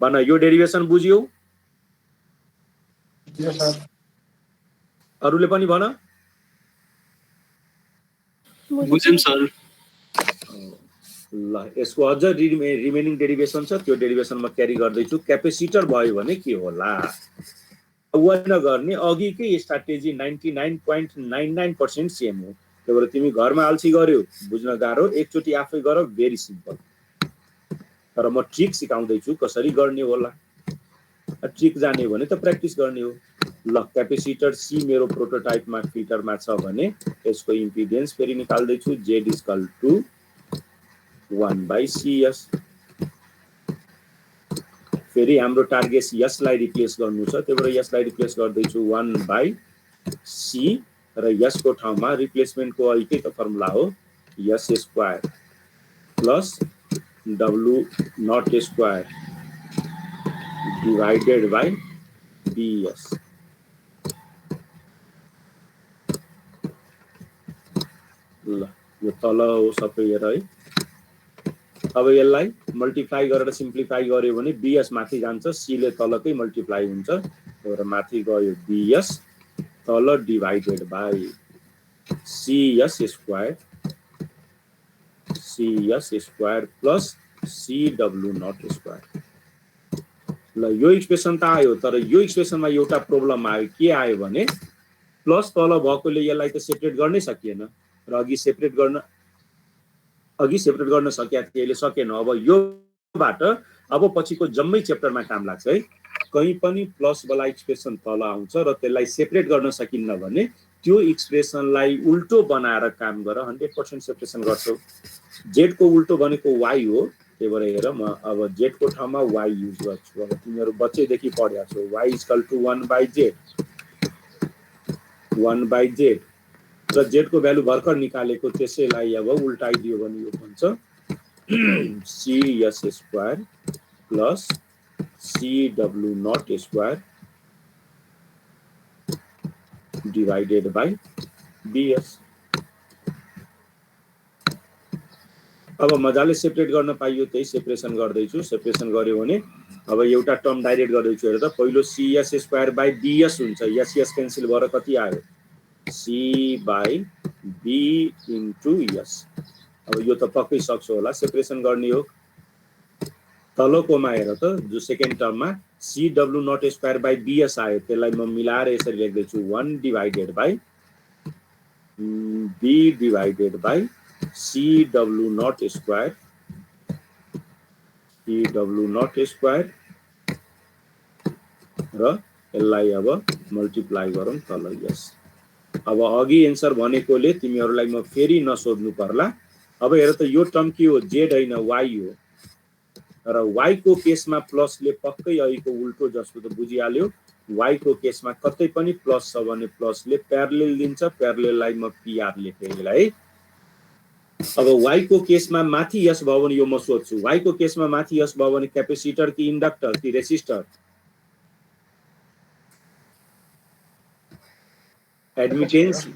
भन यो डेरिभेसन बुझ्यौ? अरूले पनि भन। बुझ्यौं सर। ल यसको अझ रिमेनिङ डेरिभेसन छ, त्यो डेरिभेसन म क्यारी गर्दैछु। क्यापेसिटर भयो भने के होला? वर्ण गर्ने अघिकै स्ट्राटेजी 99.99% सेम हो। त्यही भएर तिमी घरमा अल्छी गर्यो, बुझ्न गाह्रो, एकचोटि आफै गर, भेरी सिम्पल। तर म ट्रिक सिकाउँदैछु कसरी गर्ने होला। ट्रिक जाने भने त प्र्याक्टिस गर्ने हो। ल क्यापेसिटर सी मेरो प्रोटोटाइपमा फिल्टरमा छ भने यसको इम्पिडेन्स फेरि निकाल्दैछु, Z equal to 1 by CS. फेरि हाम्रो टार्गेट यसलाई रिप्लेस गर्नु छ, त्यही भएर यसलाई रिप्लेस गर्दैछु 1 बाई सी, र यसको ठाउँमा रिप्लेसमेन्टको अहिलेकै त फर्मुला हो S square plus W naught square divided by BS. ल यो तल हो सबै हेर है। अब यसलाई मल्टिप्लाई गरेर सिम्प्लिफाई गर्यो भने बीएस माथि जान्छ, सी ले तलकै मल्टिप्लाई हुन्छ, र माथि गयो बीएस, तल divided by CS square plus C W naught square. ल यो इक्वेसन त आयो, तर यो इक्वेसनमा एउटा प्रब्लम आयो। के आयो भने प्लस तल भएकोले यसलाई त सेपरेट गर्नै सकिएन, र अघि सेपरेट गर्न सकिया थिए, यसले सकेन। अब योबाट अब पछिको जम्मै च्याप्टरमा काम लाग्छ है। कहीँ पनि प्लस वाला एक्सप्रेसन तल आउँछ र त्यसलाई सेपरेट गर्न सकिन्न भने त्यो एक्सप्रेसनलाई उल्टो बनाएर काम गर, 100% सेपरेसन गर्छौ। जेड को उल्टो भनेको वाई हो, त्यही भएर हेर म अब जेड को ठाउँमा वाई युज गर्छु। अब तिमीहरू बच्चैदेखि पढ्या छौ, Y equal to 1 by Z, र जेड को भ्यालु भर्खर निकालेको, त्यसैलाई अब उल्टाइदियो भने यो भन्छ CS square plus C W naught square divided by BS. अब मजाले सेपरेट गर्न पाइयो, त्यही सेपरेसन गर्दैछु। सेपरेसन गर्यो भने अब एउटा टर्म डाइरेक्ट गर्दैछु, हेर त। पहिलो सीएस स्क्वायर बाई बीएस हुन्छ, एस क्यान्सल भएर कति आयो C by B into S. अब यो त पक्कै सक्छौ होला, सेपरेसन गर्ने हो। तलकोमा हेर त, जो सेकेन्ड टर्ममा C W naught square by BS आयो, त्यसलाई म मिलाएर यसरी लेख्दैछु 1 divided by B divided by C W naught square र यसलाई अब मल्टिप्लाई गरौँ तल यस। अब अघि एन्सर भनेकोले तिमीहरूलाई म फेरि नसोध्नु पर्ला। अब हेर त, यो टर्म के हो, जेड होइन वाई हो, र वाई को केसमा प्लसले पक्कै अहिलेको उल्टो जस्तो त बुझिहाल्यो। वाई को केसमा कतै पनि प्लस छ भने प्लसले प्यारलेल दिन्छ, प्यारलेललाई म पीआर लेखेँ है। अब वाई को केसमा माथि यस भयो भने यो म सोध्छु, वाई को केसमा माथि यस भयो भने क्यापेसिटर कि इन्डक्टर कि resistor? Admittance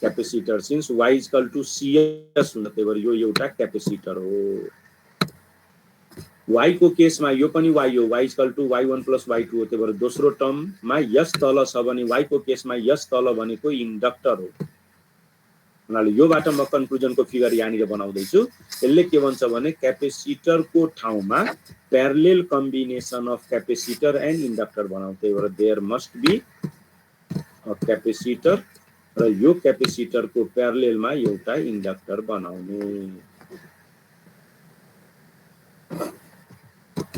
capacitor, since Y equal to CS हुन्छ, त्यही भएर यो एउटा क्यापेसिटर हो। वाई को केसमा यो पनि वाई हो, Y equal to y1 plus y2 हो, त्यही भएर दोस्रो टर्ममा यस तल छ भने वाई को केसमा यस तल भनेको इन्डक्टर हो। उनीहरूले योबाट म कन्क्लुजनको फिगर यहाँनिर बनाउँदैछु। यसले के भन्छ भने क्यापेसिटरको ठाउँमा parallel combination of capacitor and inductor बनाऊ, त्यही भएर there must be a capacitor, र यो क्यापेसिटरको प्यारलेलमा एउटा इन्डक्टर बनाउने।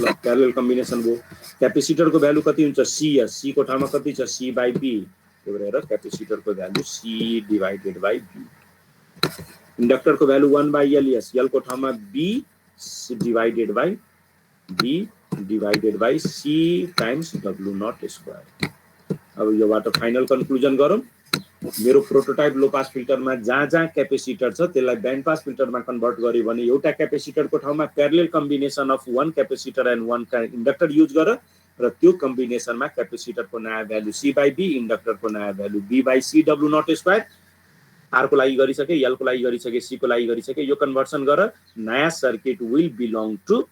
ल प्यारेलल कम्बिनेसन भयो। क्यापेसिटरको भ्यालु कति हुन्छ CS, C को ठाउँमा कति छ C/B, त्यो भएर क्यापेसिटरको भ्यालु C/B। इन्डक्टरको भ्यालु 1/LS, L को ठाउँमा B/B divided by C times W naught square। अब योबाट फाइनल कन्क्लुजन गरौँ। मेरो प्रोटोटाइप लो पास फिल्टरमा जहाँ जहाँ क्यापेसिटर छ त्यसलाई ब्यान्ड पास फिल्टरमा कन्भर्ट गर्यो भने एउटा क्यापेसिटरको ठाउँमा parallel combination of one capacitor and one inductor use गर र त्यो कम्बिनेसनमा क्यापेसिटरको नयाँ भ्यालु C/B, इन्डक्टरको नयाँ value B/C W naught square, R को लागि गरिसके, L को लागि गरिसके, C को लागि गरिसके, यो कन्भर्सन गर नयाँ circuit will belong to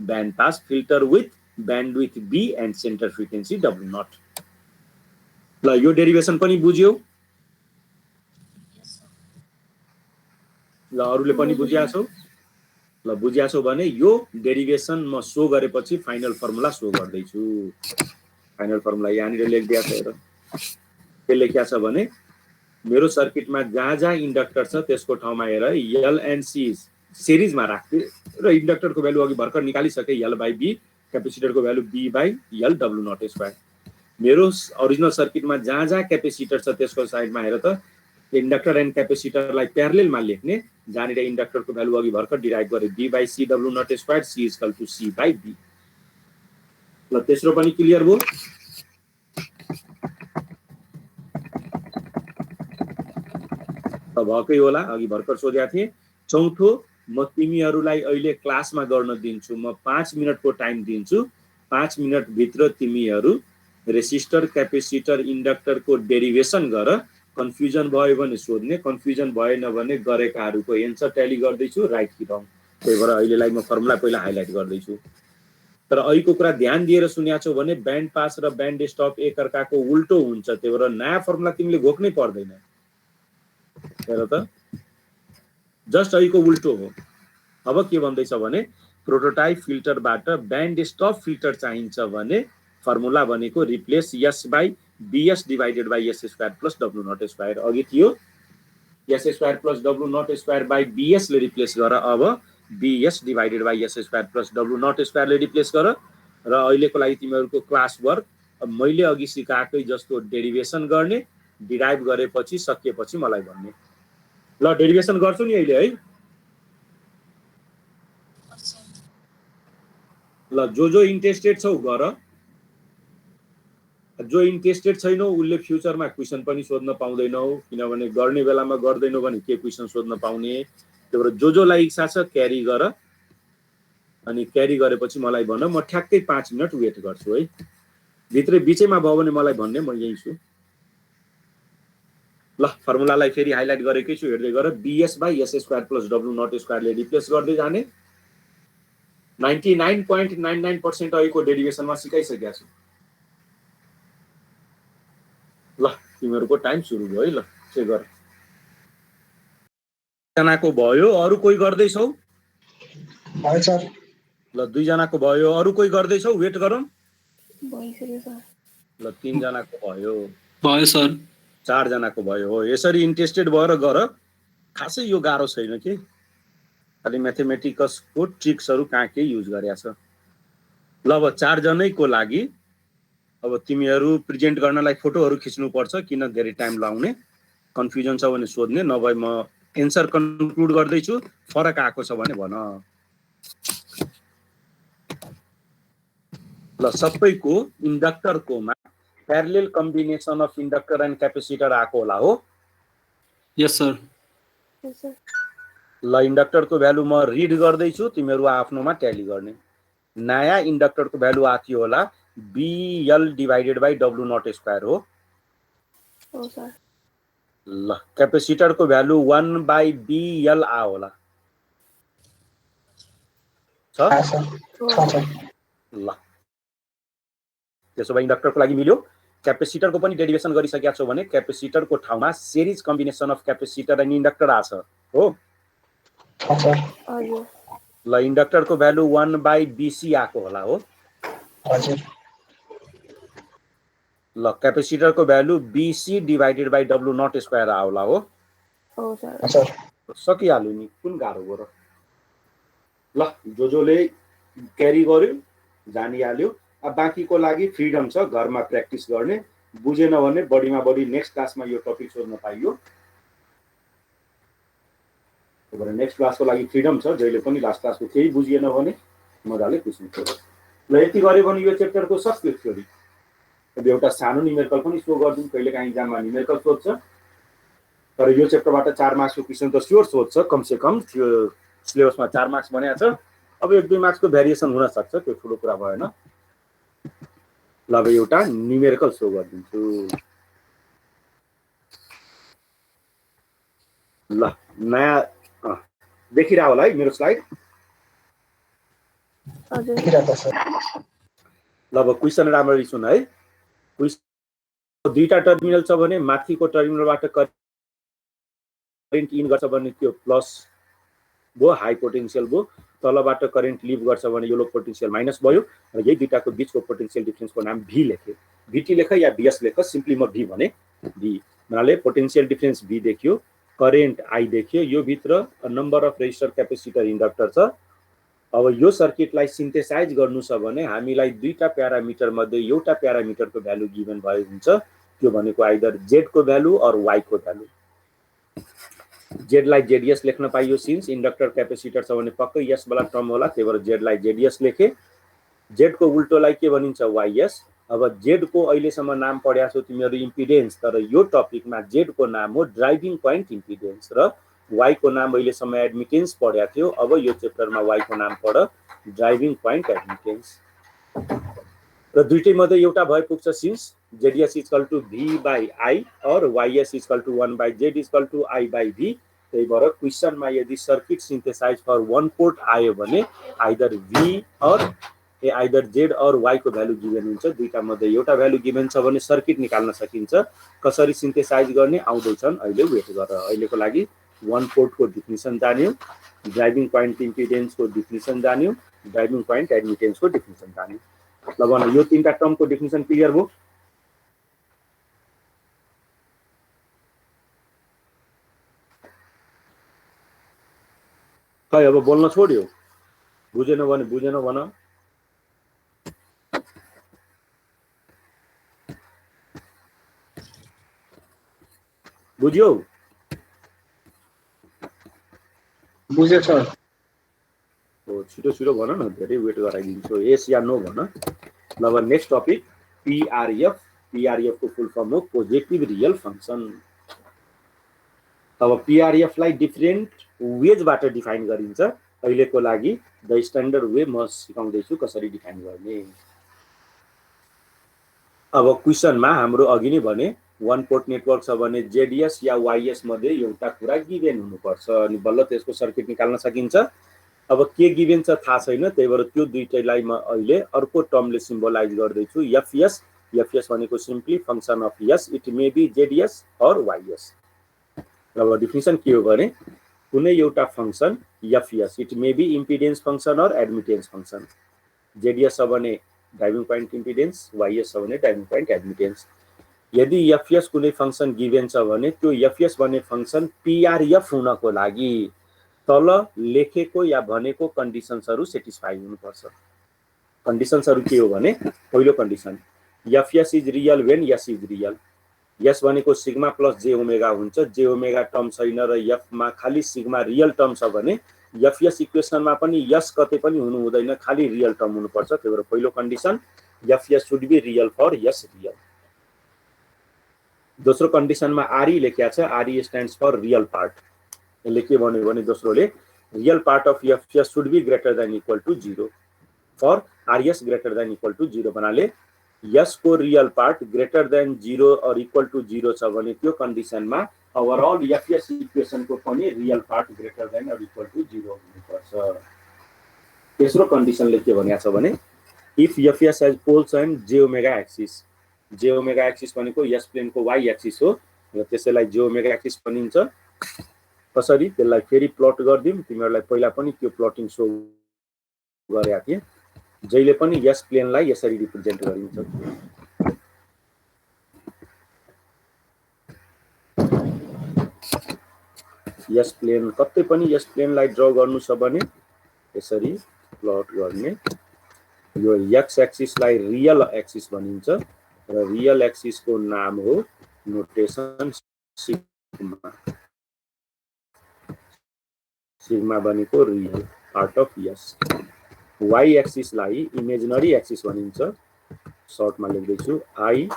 band pass filter with bandwidth B and centre frequency W naught। ल यो डेरिभेसन पनि बुझ्यौ? ल अरूले पनि बुझियाछौ? ल बुझियाछौ भने यो डेरिभेसन म सो गरेपछि फाइनल फर्मुला सो गर्दैछु। फाइनल फर्मुला यहाँनिर लेखिदिया छ हेर। के लेखिया छ भने मेरो सर्किटमा जहाँ जहाँ इन्डक्टर छ त्यसको ठाउँमा हेर L एन्ड C सिरिजमा राख्थे र इन्डक्टरको भ्यालु अघि भर्खर निकालिसके L/B, क्यापेसिटरको value B/L W naught square। मेरो ओरिजिनल सर्किटमा जहाँ जहाँ क्यापेसिटर छ त्यसको साइडमा हेर त इन्डक्टर एन्ड क्यापेसिटरलाई प्यारेललमा लेख्ने, जहाँनिर इन्डक्टरको भ्यालु अघि भर्खर डिराइभ गरे B/C W naught square, C = C/B। ल तेस्रो पनि क्लियर भयो? भएकै होला, अघि भर्खर सोधेका थिएँ। चौथो, म तिमीहरूलाई अहिले क्लासमा गर्न दिन्छु, म 5 मिनटको टाइम दिन्छु। 5 मिनट भित्र तिमीहरू रेसिस्टर, क्यापेसिटर, इन्डक्टरको डेरिभेसन गर। कन्फ्युजन भयो भने सोध्ने, कन्फ्युजन भएन भने गरेकाहरूको एन्सर ट्याली गर्दैछु, राइट कि रङ। त्यही भएर अहिलेलाई म फर्मुला पहिला हाइलाइट गर्दैछु। तर अहिलेको कुरा ध्यान दिएर सुन्या छौ भने ब्यान्ड पास र ब्यान्ड स्टप एकअर्काको उल्टो हुन्छ, त्यही भएर नयाँ फर्मुला तिमीले घोक्नै पर्दैन। हेर त जस्ट अहिलेको उल्टो हो। अब के भन्दैछ भने प्रोटोटाइप फिल्टरबाट ब्यान्ड स्टप फिल्टर चाहिन्छ भने फर्मुला भनेको replace S/BS divided by S square plus W naught square। अघि थियो S square plus W naught square by BS ले रिप्लेस गर, अब BS divided by S square plus W naught square ले replace गर। र अहिलेको लागि तिमीहरूको क्लास वर्क मैले अघि सिकाएकै जस्तो डेरिभेसन गर्ने, डिराइभ गरेपछि सकिएपछि मलाई भन्ने। ल डेरिभेसन गर्छु नि अहिले है। ल जो इन्ट्रेस्टेड छौ गर, जो इन्ट्रेस्टेड छैनौ उसले फ्युचरमा क्वेसन पनि सोध्न पाउँदैनौ, किनभने गर्ने बेलामा गर्दैनौ भने के क्वेसन सोध्न पाउने। त्यही भएर जोलाई इच्छा छ क्यारी गर, अनि क्यारी गरेपछि मलाई भन, म ठ्याक्कै 5 मिनट वेट गर्छु है। भित्रै बिचैमा भयो भने मलाई भन्ने, म यही छु। ल फर्मुलालाई फेरि हाइलाइट गरेकै छु, हेर्दै गर। BS/S square plus W naught square ले रिप्लेस गर्दै जाने। 99.99% अहिलेको डेरिभेसनमा सिकाइसकेका छु। ल तिमीहरूको टाइम सुरु भयो है। ल चेक गर। जनाको भयो, अरु कोही गर्दैछौ? भयो सर। ल 2 जनाको भयो, अरु कोही गर्दैछौ? वेट गरौँ। भइसक्यो सर। ल 3 जनाको भयो, भयो सर। 4 जनाको भयो। हो यसरी इन्ट्रेस्टेड भएर गर, खासै यो गाह्रो छैन के, खाली म्याथमेटिक्सको ट्रिक्सहरु कहाँ के युज गरेका छ। ल अब 4 जनैको लागि अब तिमीहरू प्रेजेन्ट गर्नलाई फोटोहरु खिच्नु पर्छ, किन धेरै टाइम लाउने। कन्फ्युजन छ भने सोध्ने, नभए म एन्सर कन्क्लुड गर्दै छु। फरक आएको छ भने भन। ल सबैको इन्डक्टरकोमा parallel combination of inductor and capacitor आएको होला हो? Yes sir. Yes sir. ल इन्डक्टरको भ्यालु म रिड गर्दै छु, तिमीहरू आफ्नोमा ट्याली गर्ने। नयाँ इन्डक्टरको भ्यालु आथ्यो होला BL divided by W naught square हो। हो सर। ल क्यापेसिटरको भ्यालु 1/BL आ होला छ? ल त्यसो भए इन्डक्टरको लागि मिल्यो। क्यापेसिटरको पनि डेरिभेसन गरिसकेका छौ भने क्यापेसिटरको ठाउँमा series combination of capacitor and inductor आछ हो? हजुर। ल इन्डक्टरको भ्यालु 1/BC आएको होला हो? हजुर। ल क्यापेसिटरको value BC divided by W naught square आ होला हो? हो सर। सकिहाल्यो नि, कुन गाह्रो हो र। ल जोले क्यारी गर्यो जानिहाल्यो। अब बाँकीको लागि फ्रिडम छ घरमा प्र्याक्टिस गर्ने, बुझेन भने बढीमा बढी नेक्स्ट क्लासमा यो टपिक सोध्न पाइयो। नेक्स्ट क्लासको लागि फ्रिडम छ, जहिले पनि लास्ट क्लासको केही बुझिएन भने मजाले पुछ्नु पर्यो। ल यति गऱ्यो भने यो च्याप्टरको सक्यो थ्योरी। अब एउटा सानो न्युमेरिकल पनि सो गरिदिउँ, कहिलेकाहीँ इक्जाममा न्युमेरिकल सोध्छ, तर यो च्याप्टरबाट 4 मार्क्सको क्वेसन त स्योर सोध्छ, कमसेकम त्यो सिलेबसमा 4 मार्क्स भनेको छ। अब 1-2 मार्क्सको भेरिएसन हुन सक्छ, त्यो ठुलो कुरा भएन। ल अब एउटा न्युमेरिकल सो गरिदिन्छु। ल नयाँ देखिरह होला है मेरो स्लाइड? देखिरहेको छ सर। ल अब क्वेसन राम्ररी सुन है। क्वेसन दुईटा टर्मिनल छ भने माथिको टर्मिनलबाट करेन्ट इन गर्छ भने त्यो प्लस भयो, हाई पोटेन्शियल भयो। तलबाट करेन्ट लिभ गर्छ भने यो लो पोटेन्शियल माइनस भयो। र यही दुईटाको बीचको पोटेन्शियल डिफरेन्सको नाम भी लेखे। भीटी लेख या बीएस लेख, सिम्पली म भी भने। भी भन्नाले पोटेन्शियल डिफरेन्स भी देखियो, करेन्ट आई देखियो, यो भित्र number of resistor, capacitor, inductor छ। अब यो सर्किटलाई सिन्थेसाइज गर्नु छ भने हामीलाई दुईटा प्यारामिटर मध्ये एउटा प्यारामिटरको भ्यालु गिभन भयो हुन्छ, त्यो भनेको आइदर जेड को भ्यालु और वाई को भ्यालु। जेड लाई जेडीएस लेख्न पाइयो, सिन्स इन्डक्टर क्यापेसिटर छ भने पक्कै यस वाला टर्म होला, त्यही भएर जेड लाई जेडीएस लेखे। जेड को उल्टोलाई के भनिन्छ, वाईएस। अब जेड को अहिलेसम्म नाम पढ्या छौ तिमीहरू इम्पिडेन्स, तर यो टपिकमा जेड को नाम हो ड्राइभिङ पोइन्ट इम्पिडेन्स र वाई को नाम अहिलेसम्म एडमिटेन्स पढ्या थियो। अब यो च्याप्टरमा वाई को नाम पढ ड्राइभिङ पोइन्ट एडमिटेन्स। र दुईटै मध्ये एउटा भए पुग्छ, since ZDS equal to V by I or YS equal to 1 by Z equal to I by V. त्यही भएर क्वेसनमा यदि circuit synthesize for one port आयो भने either V or either Z और वाई को भ्यालु गिभन हुन्छ। दुईटा मध्ये एउटा भ्यालु गिभन छ भने सर्किट निकाल्न सकिन्छ। कसरी सिन्थेसाइज गर्ने आउँदैछन्, अहिले वेट गर। अहिलेको लागि वन पोर्ट को डिफिनिसन जान्यौ, ड्राइभिङ पोइन्ट इम्पिडेन्स को डिफिनिसन जान्यौ, ड्राइभिङ पोइन्ट एडमिटेन्स को डिफिनिसन जान्यौ। ल भन यो तीनटा टर्म को डिफिनिसन क्लियर भयो? खै अब बोल्न छोड्यो? बुझेन भने बुझेन भन। बुझ्यौ? बुझेँ सर। हो छिटो छिटो भन न, धेरै वेट गराइदिन्छु। यस या नो भन। ल अब नेक्स्ट टपिक पीआरएफ। पीआरएफ को फुल फर्म हो पोजिटिभ रियल फंक्शन। अब पीआरएफ लाई डिफरेन्ट वेजबाट डिफाइन गरिन्छ। अहिलेको लागि द स्ट्यान्डर्ड वे म सिकाउँदैछु कसरी डिफाइन गर्ने। अब क्वेसनमा हाम्रो अघि नै भने वन पोर्ट नेटवर्क छ भने जेडीएस या वाईएस मध्ये एउटा कुरा गिभेन हुनुपर्छ, अनि बल्ल त्यसको सर्किट निकाल्न सकिन्छ। अब के गिभेन छ थाहा छैन, त्यही भएर त्यो दुईटैलाई म अहिले अर्को टर्मले सिम्बलाइज गर्दैछु, एफएस। एफएस भनेको simply function of S, it may be ZDS or YS. अब डिफिनिसन के हो भने कुनै एउटा function FS, it may be impedance function or admittance function. ZDS छ भने ड्राइभिङ पोइन्ट इम्पिडेन्स, वाईएस छ भने ड्राइभिङ पोइन्ट एडमिटेन्स। यदि एफएस कुनै फंक्शन गिभेन छ भने त्यो एफएस भन्ने फंक्शन पीआरएफ हुनको लागि तल लेखेको या भनेको कन्डिसन्सहरु सेटिस्फाई हुनुपर्छ। कन्डिसन्सहरु के हो भने पहिलो condition FS is real when S is real. S भनेको सिग्मा प्लस जे ओमेगा हुन्छ, जे ओमेगा टर्म छैन र एफ मा खाली सिग्मा रियल टर्म छ भने एफएस इक्वेसनमा पनि एस कतै पनि हुनु हुँदैन, खाली रियल टर्म हुनुपर्छ। त्यही भएर पहिलो condition FS should be real for S real. दोस्रो कन्डिसनमा आरई लेखिया छ, RE stands for real part. यसले के भन्यो भने दोस्रोले real part of FS should be greater than equal to 0 for RS greater than equal to 0 भन्नाले यस को रियल पार्ट ग्रेटर देन 0 और इक्वल टू 0 छ भने त्यो कन्डिसनमा ओभरअल एफएस इक्वेसन को पनि real part greater than or equal to 0 हुनुपर्छ। तेस्रो कन्डिसनले के भनिया छ भने if FS has poles and J omega axis. J omega axis भनेको यस प्लेन को वाई एक्सिस हो र त्यसैलाई जे ओमेगा एक्सिस भनिन्छ। कसरी त्यसलाई फेरि प्लट गर्दिम, तिमीहरुलाई पहिला पनि त्यो प्लटिङ सो गरेका थिए। जहिले पनि यस प्लेनलाई यसरी रिप्रेजेन्ट गरिन्छ। यस प्लेन कतै पनि यस प्लेनलाई ड्रा गर्नु छ भने यसरी प्लट गर्ने। यो एक्स एक्सिसलाई रियल एक्सिस भनिन्छ र रियल एक्सिसको नाम हो नोटेसन सिग्मा। सिग्मा भनेको real part of S. Y एक्सिसलाई इमेजिनरी एक्सिस भनिन्छ, सर्टमा लेख्दैछु आई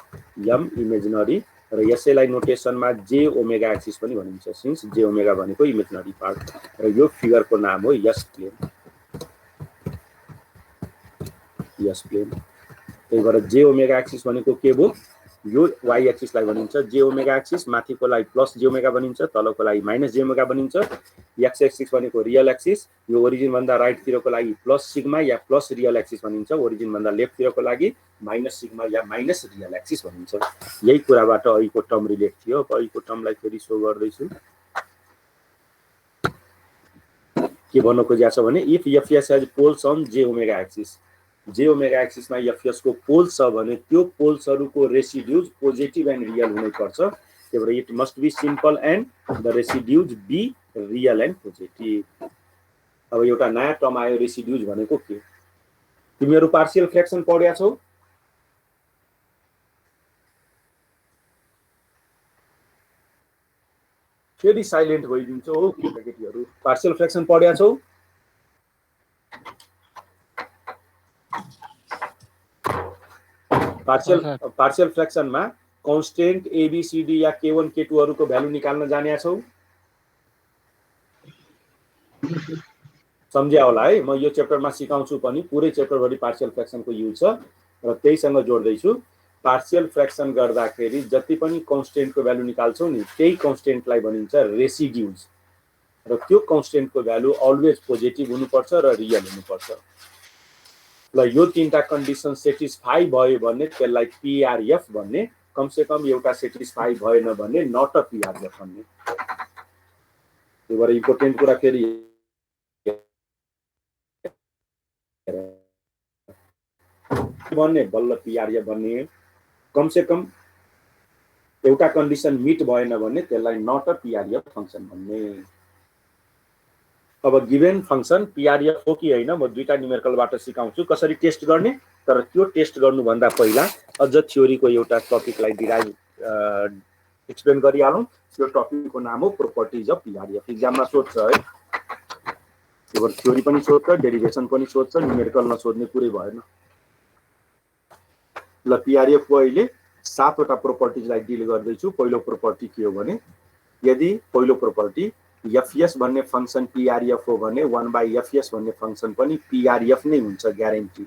एम इमेजिनरी, र यसैलाई नोटेसनमा जे ओमेगा एक्सिस पनि भनिन्छ, सिन्स जे ओमेगा भनेको इमेजिनरी पार्ट, र यो फिगरको नाम हो यस प्लेन। यस प्लेन, त्यही भएर जे ओमेगा एक्सिस भनेको के भयो, यो वाई एक्सिसलाई भनिन्छ जे ओमेगा एक्सिस, माथिकोलाई प्लस जे ओमेगा भनिन्छ, तलकोलाई माइनस जे ओमेगा भनिन्छ। एक्स एक्सिस भनेको रियल एक्सिस, यो ओरिजिन भन्दा राइटतिरको लागि प्लस सिग्मा या प्लस रियल एक्सिस भनिन्छ, ओरिजिन भन्दा लेफ्टतिरको लागि माइनस सिग्मा या माइनस रियल एक्सिस भनिन्छ। यही कुराबाट अहिलेको टर्म रिलेट थियो। अब अहिलेको टर्मलाई फेरि सो गर्दैछु। के भन्न खोजिएको छ भने if FS has poles on J omega axis, J omega एक्सिसमा एफएस को पोल्स छ भने त्यो पोल्सहरुको रेसिड्युज पोजिटिभ एन्ड रियल हुनुपर्छ। त्यही भएर it must be simple and the residues be real and positive. अब एउटा नयाँ टर्म आयो रेसिड्युज भनेको के। तिमीहरु पार्शियल फ्र्याक्सन पढ्या छौ? फेरि साइलेन्ट भइदिन्छौ हो केटाकेटीहरु। पार्शियल फ्र्याक्सन पढ्या छौ? पार्शियल फ्र्याक्सनमा कन्स्टेन्ट एबीसीडी या K1 K2 हरुको भ्यालु निकाल्न जान्या छौ? सम्झ्या होला है। म यो च्याप्टरमा सिकाउँछु पनि, पुरै च्याप्टरभरि पार्शियल फ्र्याक्सनको युज छ र त्यहीसँग जोड्दै छु। पार्शियल फ्र्याक्सन गर्दाखेरि जति पनि कन्स्टेन्टको भ्यालु निकाल्छौ नि, त्यही कन्स्टेन्टलाई भनिन्छ रेसिड्युज, र त्यो कन्स्टेन्टको भ्यालु अलवेज पोजिटिभ हुनुपर्छ र रियल हुनुपर्छ। ल यो तीनटा कन्डिसन सेटिस्फाई भयो भने त्यसलाई पीआरएफ भन्ने, कम से कम एउटा सेटिस्फाई भएन भने नट अ पीआरएफ भन्ने। त्यो भएर इम्पोर्टेन्ट कुरा फेरि भन्ने बल्ल पीआरएफ भन्ने, कम से कम एउटा कन्डिसन मिट भएन भने त्यसलाई नट अ पीआरएफ फंक्सन भन्ने। अब गिभन फंक्सन पीआरएफ हो कि हैन म दुईटा न्युमेरिकलबाट सिकाउँछु कसरी टेस्ट गर्ने। तर त्यो टेस्ट गर्नु भन्दा पहिला अझ थ्योरीको एउटा टपिकलाई डिराइभ एक्सप्लेन गरिहालौं। त्यो टपिकको नाम हो प्रोपर्टिज अफ पीआरएफ। एक्जाममा सोध्छ है, त्यो थ्योरी पनि सोध्छ, डेरिभेसन पनि सोध्छ, न्युमेरिकल नसोध्ने कुरै भएन। ल पीआरएफ को अहिले 7 वटा प्रोपर्टिजलाई डिल गर्दैछु। पहिलो प्रोपर्टी के हो भने, यदि पहिलो प्रोपर्टी एफएस भन्ने फंक्सन पीआरएफ हो भने 1/fs भन्ने फंक्सन पनि पीआरएफ नै हुन्छ, ग्यारेन्टी।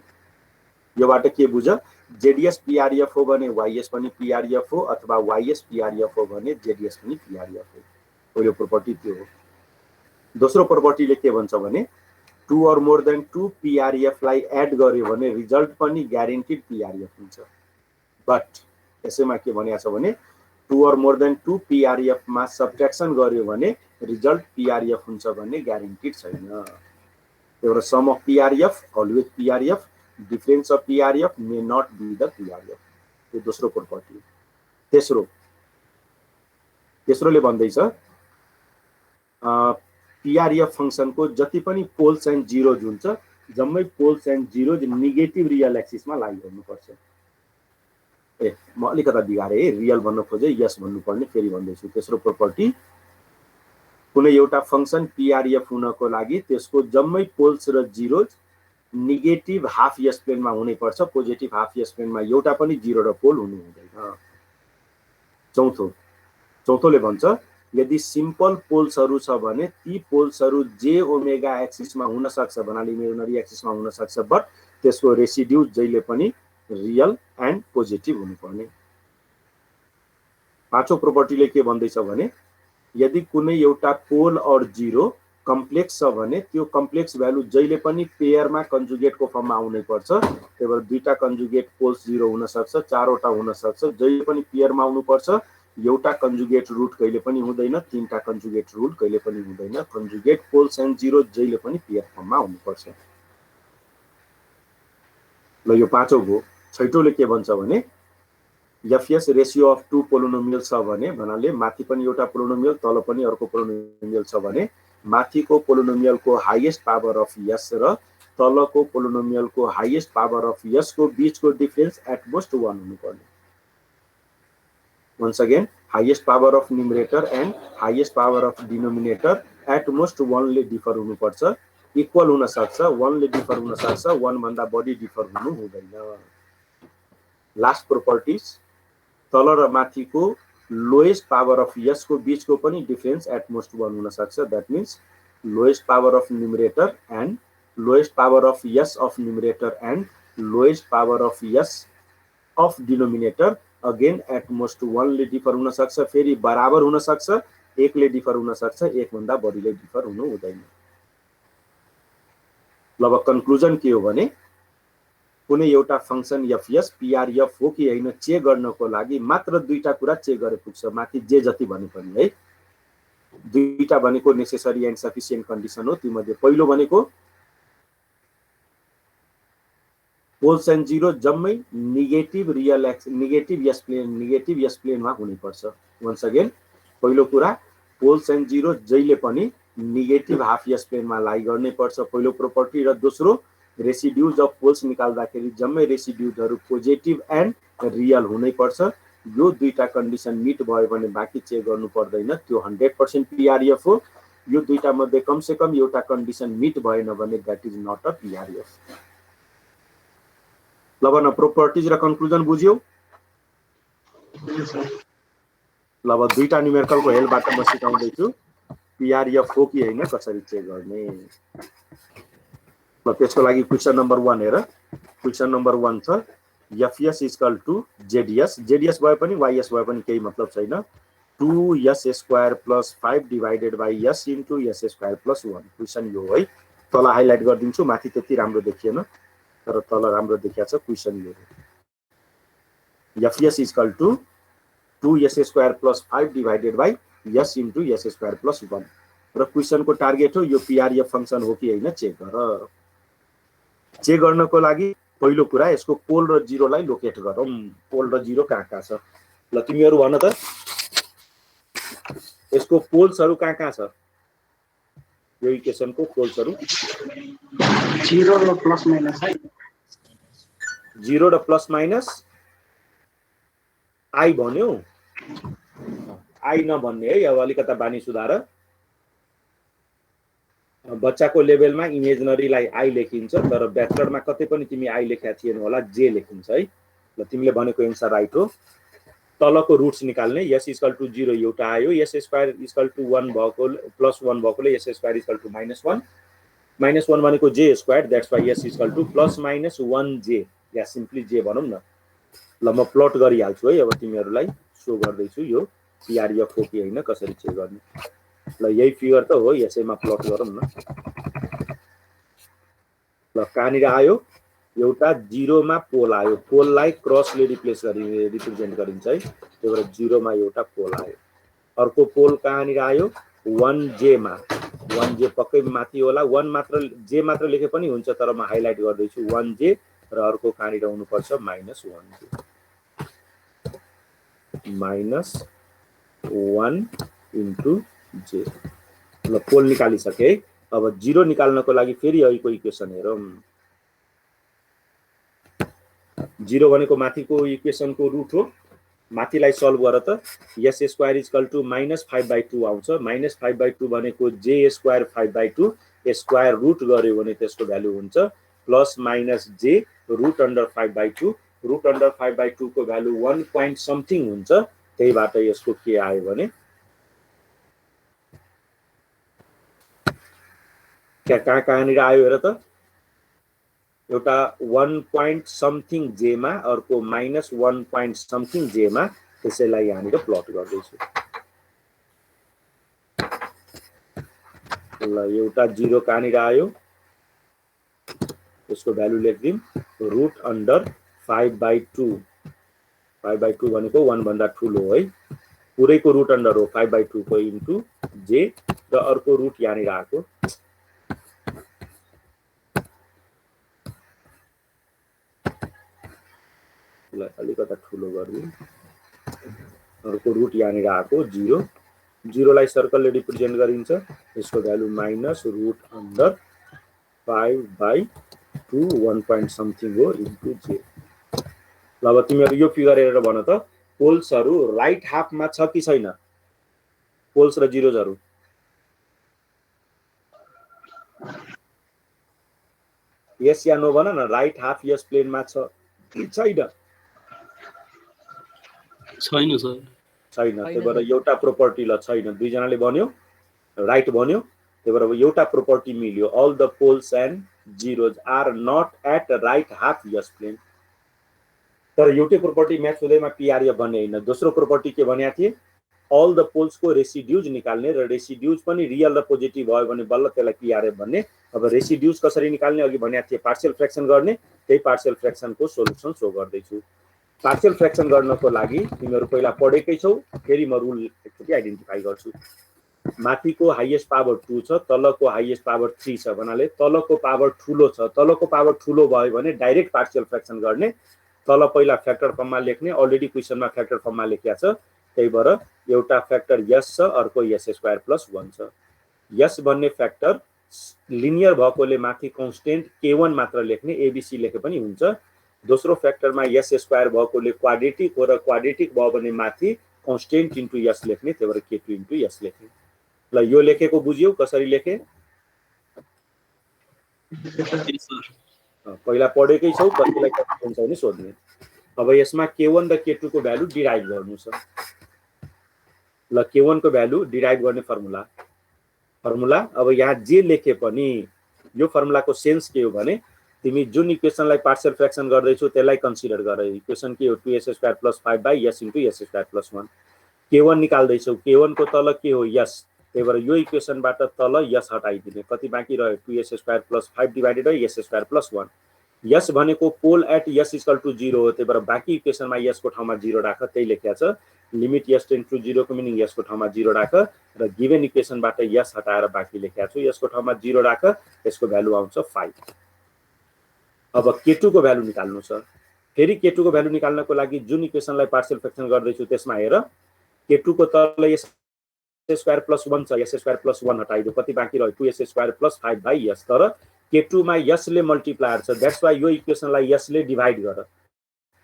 योबाट के बुझ, जेडीएस पीआरएफ हो भने वाईएस पनि पीआरएफ हो, अथवा वाईएस पीआरएफ हो भने जेडीएस पनि पीआरएफ हो। पहिलो प्रोपर्टी त्यो हो। दोस्रो प्रोपर्टीले के भन्छ भने 2 or more than 2 पीआरएफ लाई एड गर्यो भने रिजल्ट पनि ग्यारेन्टीड पीआरएफ हुन्छ। बट यसैमा के भनिएको छ भने 2 or more than 2 पीआरएफ मा सब्ट्र्याक्सन गर्यो भने रिजल्ट पीआरएफ हुन्छ भन्ने ग्यारेन्टीड छैन। त्यही भएर sum of PRF always PRF, difference of PRF may not be the PRF. यो दोस्रो प्रोपर्टी। तेस्रोले भन्दैछ पीआरएफ फंक्सनको जति पनि पोल्स एन्ड जीरोज हुन्छ, जम्मै poles and zeros negative real एक्सिसमा लाई गर्नुपर्छ। म अलिकता बिगारे है, रियल भन्न खोजे यस भन्नुपर्ने, फेरि भन्दैछु। तेस्रो प्रोपर्टी, कुनै एउटा फंक्सन पीआरएफ हुनको लागि त्यसको जम्मै पोल्स र जीरोज नेगेटिभ हाफ यस प्लेनमा हुनुपर्छ, पोजिटिभ हाफ यस प्लेनमा एउटा पनि जीरो र पोल हुनु हुँदैन। चौथोले भन्छ यदि सिम्पल पोल्सहरु छ भने ती पोल्सहरु जे ओमेगा एक्सिसमा हुन सक्छ, भन्नाले इमेजिनरी एक्सिसमा हुन सक्छ, बट त्यसको रेसिड्युज जहिले पनि रियल एन्ड पोजिटिभ हुनुपर्ने। पाँचौं प्रोपर्टीले के भन्दैछ भने यदि कुनै एउटा पोल और जीरो कम्प्लेक्स छ भने त्यो कम्प्लेक्स भ्यालु जहिले पनि पेयरमा कन्जुगेटको फर्ममा आउनै पर्छ। त्यही भएर दुईटा कन्जुगेट पोल्स जीरो हुन सक्छ, चारवटा हुन सक्छ, जहिले पनि पेयरमा आउनु पर्छ। एउटा कन्जुगेट रुट कहिले पनि हुँदैन, तीनटा कन्जुगेट रुट कहिले पनि हुँदैन। कन्जुगेट पोल्स एन्ड जीरो जहिले पनि पेयर फर्ममा आउनु पर्छ। ल यो पाँचौं हो। छैटौंले के भन्छ भने एफएस रेशियो अफ 2 पोलिनोमियल छ भने, भन्नाले माथि पनि एउटा पोलिनोमियल तल पनि अर्को पोलिनोमियल छ भने माथिको पोलिनोमियलको हाईएस्ट पावर अफ एस र तलको पोलिनोमियलको हाईएस्ट पावर अफ यसको बीचको डिफरेन्स एट मोस्ट 1 हुनुपर्ने। once again highest power of numerator and highest power of denominator at most 1 ले डिफर हुनुपर्छ, इक्वल हुन सक्छ, 1 ले डिफर हुन सक्छ, 1 भन्दा बढी डिफर हुनु हुँदैन। लास्ट प्रोपर्टिज तल र माथिको लोएस्ट पावर अफ यसको बीचको पनि डिफरेन्स एट मोस्ट 1 हुन सक्छ। That means lowest power of numerator and lowest power of S of numerator and lowest power of S of denominator again at most 1 ले differ हुन सक्छ, फेरि बराबर हुन सक्छ, 1 ले डिफर हुन सक्छ, 1 भन्दा बढीले डिफर हुनु हुँदैन। अब कन्क्लुजन के हो भने कुनै एउटा फंक्सन एफएस पीआरएफ हो कि हैन चेक गर्नको लागि मात्र दुईटा कुरा चेक गरे पुग्छ। माथि जे जति भने पनि है, दुईटा भनेको नेसेसरी एन्ड सफिसिएन्ट कन्डिसन हो। तीमध्ये पहिलो भनेको पोल्स एन्ड जीरो जम्मै नेगेटिभ रियल एक्स नेगेटिभ यस प्लेनमा हुनै पर्छ। वन्स अगेन पहिलो कुरा पोल्स एन्ड जीरो जहिले पनि नेगेटिभ हाफ यस प्लेनमा लाई गर्नै पर्छ, पहिलो प्रोपर्टी। र दोस्रो रेसिड्युज अफ पोल्स निकाल्दाखेरि जम्मै रेसिड्युजहरु पोजिटिभ एन्ड रियल हुनै पर्छ। यो दुईटा कन्डिसन मिट भयो भने बाँकी चेक गर्नु पर्दैन, त्यो 100% पीआरएफ हो। यो दुईटा मध्ये कम से कम एउटा कन्डिसन मिट भएन भने that is not a PRF. ल अब प्रोपर्टिज र कन्क्लुजन बुझ्यौ? ल अब दुईटा न्युमेरिकलको हेल्पबाट म सिकाउँदैछु पीआरएफ हो कि हैन कसरी चेक गर्ने। ल त्यसको लागि क्वेशन नम्बर 1 हेर। क्वेशन नम्बर 1 छ FS equal to ZDS. ZDS भए पनि वाईएस भए पनि केही मतलब छैन। 2s square plus 5 divided by s into s square plus 1। Question यो है, तल हाइलाइट गरिदिन्छु, माथि त्यति राम्रो देखिएन तर तल राम्रो देखिया छ। क्वेशन यो FS equal to 2s square plus 5 divided by s into s square plus 1। र क्वेशनको टार्गेट हो यो पीआरएफ फंक्सन हो कि हैन चेक गर। चेक गर्नको लागि पहिलो कुरा यसको पोल र जीरोलाई लोकेट गरौँ। पोल र जीरो कहाँ छ? ल तिमीहरु भन त यसको पोल्सहरु कहाँ छ? यो इक्वेशनको पोल्सहरु 0 र प्लस माइनस है। 0 र प्लस माइनस आई भन्यो, आई नभन्ने है। अब अलिकता बानी सुधार। बच्चाको लेभलमा इमेजिनरीलाई आई लेखिन्छ तर ब्याचलरमा कतै पनि तिमी आई लेखेका थिएन होला, जे लेखिन्छ है। ल तिमीले भनेको एन्सर राइट हो। तलको रुट्स निकाल्ने s इक्वल टु 0 एउटा आयो, s स्क्वायर इक्वल टु 1 भएको प्लस 1 भएकोले s स्क्वायर इक्वल टु -1 -1 भनेको j square, that's why s equal to plus minus 1j या सिम्पली j भनौं न। ल म प्लट गरिहाल्छु है। अब तिमीहरुलाई शो गर्दै छु यो पीआरएफ हो कि हैन कसरी चेक गर्ने। ल यही फिगर त हो, यसैमा प्लट गरौँ न। ल कहाँनिर आयो? एउटा 0 मा पोल आयो, पोललाई क्रसले रिप्रेजेन्ट गरिन्छ है, त्यही भएर 0 मा एउटा पोल आयो। अर्को पोल कहाँनिर आयो? 1j मा। 1j पक्कै माथि होला, 1 मात्र j मात्र लेखे पनि हुन्छ तर म हाइलाइट गर्दै छु 1j। र अर्को कहाँनिर हुनु पर्छ? -1j -1 into j। ल पोल निकालिसके है। अब 0 निकाल्नको लागि फेरि अहिलेको इक्वेसन हेरौँ। 0 भनेको माथिको इक्वेसनको रुट हो, माथिलाई सल्भ गर त s स्क्वायर इक्वल टु -5/2 आउँछ। -5/2 भनेको j स्क्वायर 5/2 स्क्वायर रुट गर्यो भने त्यसको भ्यालु हुन्छ plus minus j root under 5/2। Root under 5/2 को भ्यालु 1 point समथिङ हुन्छ, त्यही बाट यसको के आयो भने कहाँनिर आयो हेर त। एउटा 1 point समथिङ j मा, अर्को -1 point समथिङ j मा। त्यसैलाई यहाँनिर प्लट गर्दै छु। ल एउटा 0 कहाँनिर आयो, यसको भ्यालु लेख्दिम रुट अन्डर 5/2। 5/2 भनेको 1 भन्दा ठुलो है, पुरैको रुट अन्डर हो 5/2 को इन्टु j। र अर्को रुट यहाँनिर आको ल अलिकता ठुलो गर्दिम। अर्को रुट यहाँनिर आको 0। 0 लाई सर्कलले रिप्रेजेन्ट गरिन्छ, यसको value minus root under 5/2। Two 1 point something हो इन्टु जे। ल अब तिमीहरू यो फिगर हेरेर भन त पोल्सहरू राइट हाफमा छ कि छैन? पोल्स र जिरोजहरू यस या नो भन न। राइट हाफ यस प्लेनमा छ कि छैन? छैन सर। छैन। त्यही भएर एउटा प्रोपर्टी ल छैन, दुईजनाले भन्यो राइट भन्यो, त्यही भएर एउटा प्रोपर्टी मिल्यो। All the poles and zeros are not at right half S plane. तर एउटै प्रोपर्टी म्याच हुँदैमा पिआरएफ भन्ने होइन। दोस्रो प्रोपर्टी के भनेको थिए? अल द पोल्सको रेसिड्युज निकाल्ने र रेसिड्युज पनि रियल र पोजिटिभ भयो भने बल्ल त्यसलाई पिआरएफ भन्ने। अब रेसिड्युज कसरी निकाल्ने अघि भनेको थिए, पार्शियल फ्र्याक्सन गर्ने। त्यही पार्शियल फ्र्याक्सनको सोल्युसन सो गर्दैछु। पार्शियल फ्र्याक्सन गर्नको लागि तिमीहरू पहिला पढेकै छौ, फेरि म रुल एकचोटि आइडेन्टिफाई गर्छु। माथिको हाइएस्ट पावर 2 छ, तलको हाइएस्ट पावर 3 छ भन्नाले तलको पावर ठुलो छ। तलको पावर ठुलो भयो भने डाइरेक्ट पार्शियल फ्र्याक्सन गर्ने। तल पहिला फ्याक्टर फर्ममा लेख्ने, अलरेडी क्वेसनमा फ्याक्टर फर्ममा लेखिया छ। त्यही भएर एउटा फ्याक्टर यस छ, अर्को यस स्क्वायर प्लस 1 छ। यस भन्ने फ्याक्टर लिनियर भएकोले माथि कन्स्टेन्ट k1 मात्र लेख्ने, एबीसी लेखे पनि हुन्छ। दोस्रो फ्याक्टरमा यस स्क्वायर भएकोले क्वाड्रेटिक हो र क्वाड्रेटिक भयो भने माथि कन्स्टेन्ट इन्टु यस लेख्ने, त्यही भएर k2 इन्टु यस लेख्ने। ल यो लेखेको बुझ्यौ कसरी लेखे? पहिला पढेकै छौ, कतिलाई कति हुन्छ भने सोध्ने। अब यसमा k1 र k2 को भ्यालु डिराइभ गर्नु छ। ल k1 को भ्यालु डिराइभ गर्ने फर्मुला अब यहाँ जे लेखे पनि यो फर्मुलाको सेन्स के हो भने तिमी जुन इक्वेसनलाई पार्शियल फ्र्याक्सन गर्दैछौ त्यसलाई कन्सिडर गर। इक्वेसन के हो? 2s square plus 5 by s into s square plus 1। k1 निकाल्दैछौ, k1 को तल के हो? यस। त्यही भएर यो इक्वेसनबाट तल यस हटाइदिने, कति बाँकी रह्यो? 2s square plus 5 divided by s square plus 1। S भनेको pole at S equal to 0 हो। त्यही भएर बाँकी इक्वेसनमा यसको ठाउँमा 0 राख, त्यही लेखिया छ। लिमिट यस टेन्ड टु 0 को मिनिङ यसको ठाउँमा 0 राख र गिभन इक्वेसनबाट यस हटाएर बाँकी लेखिया छु। यसको ठाउँमा 0 राख, यसको भ्यालु आउँछ 5। अब k2 को भ्यालु निकाल्नु छ। फेरि k2 को भ्यालु निकाल्नको लागि जुन इक्वेसनलाई पार्शियल फ्र्याक्सन गर्दैछु त्यसमा हेर, k2 को तल यस स्क्वायर प्लस 1 छ, यस स्क्वायर प्लस 1 हटाइदियो, कति बाँकी रह्यो? 2s स्क्वायर प्लस 5 बाई यस। तर k2 मा यसले मल्टिप्लायर छ, द्याट्स वाइ यो इक्वेसनलाई यसले डिभाइड गर।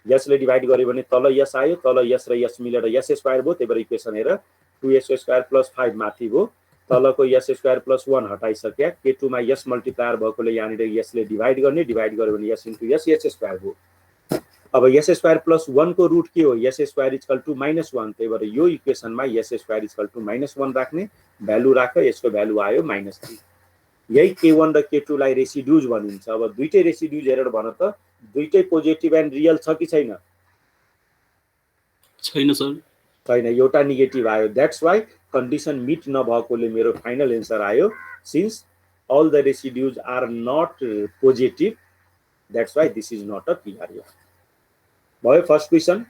यसले डिभाइड गर्यो भने तल यस आयो, तल यस र यस मिलेर यस स्क्वायर भयो। त्यही भएर इक्वेसन हेर 2s स्क्वायर प्लस 5 माथि भयो, तलको यस स्क्वायर प्लस 1 हटाइसक्या। k2 मा यस मल्टिप्लायर भएकोले यहाँनिर यसले डिभाइड गर्ने, डिभाइड गर्यो भने यस इन्टु यस स्क्वायर भयो। अब यस स्क्वायर प्लस 1 को रुट के हो? S square equal to -1। त्यही भएर यो इक्वेसनमा यस स्क्वायर इक्वल टु -1 राख्ने, भ्यालु राख, यसको भ्यालु आयो -3। यही k1 र k2 लाई रेसिड्युज भनिन्छ। अब दुईटै रेसिड्युज हेरेर भन त दुईटै पोजिटिभ एन्ड रियल छ कि छैन? छैन सर। छैन, एउटा नेगेटिभ आयो। द्याट्स वाइ कन्डिसन मिट नभएकोले मेरो फाइनल एन्सर आयो। Since all the residues are not positive, that's why this is not a PRF. भयो फर्स्ट क्वेसन।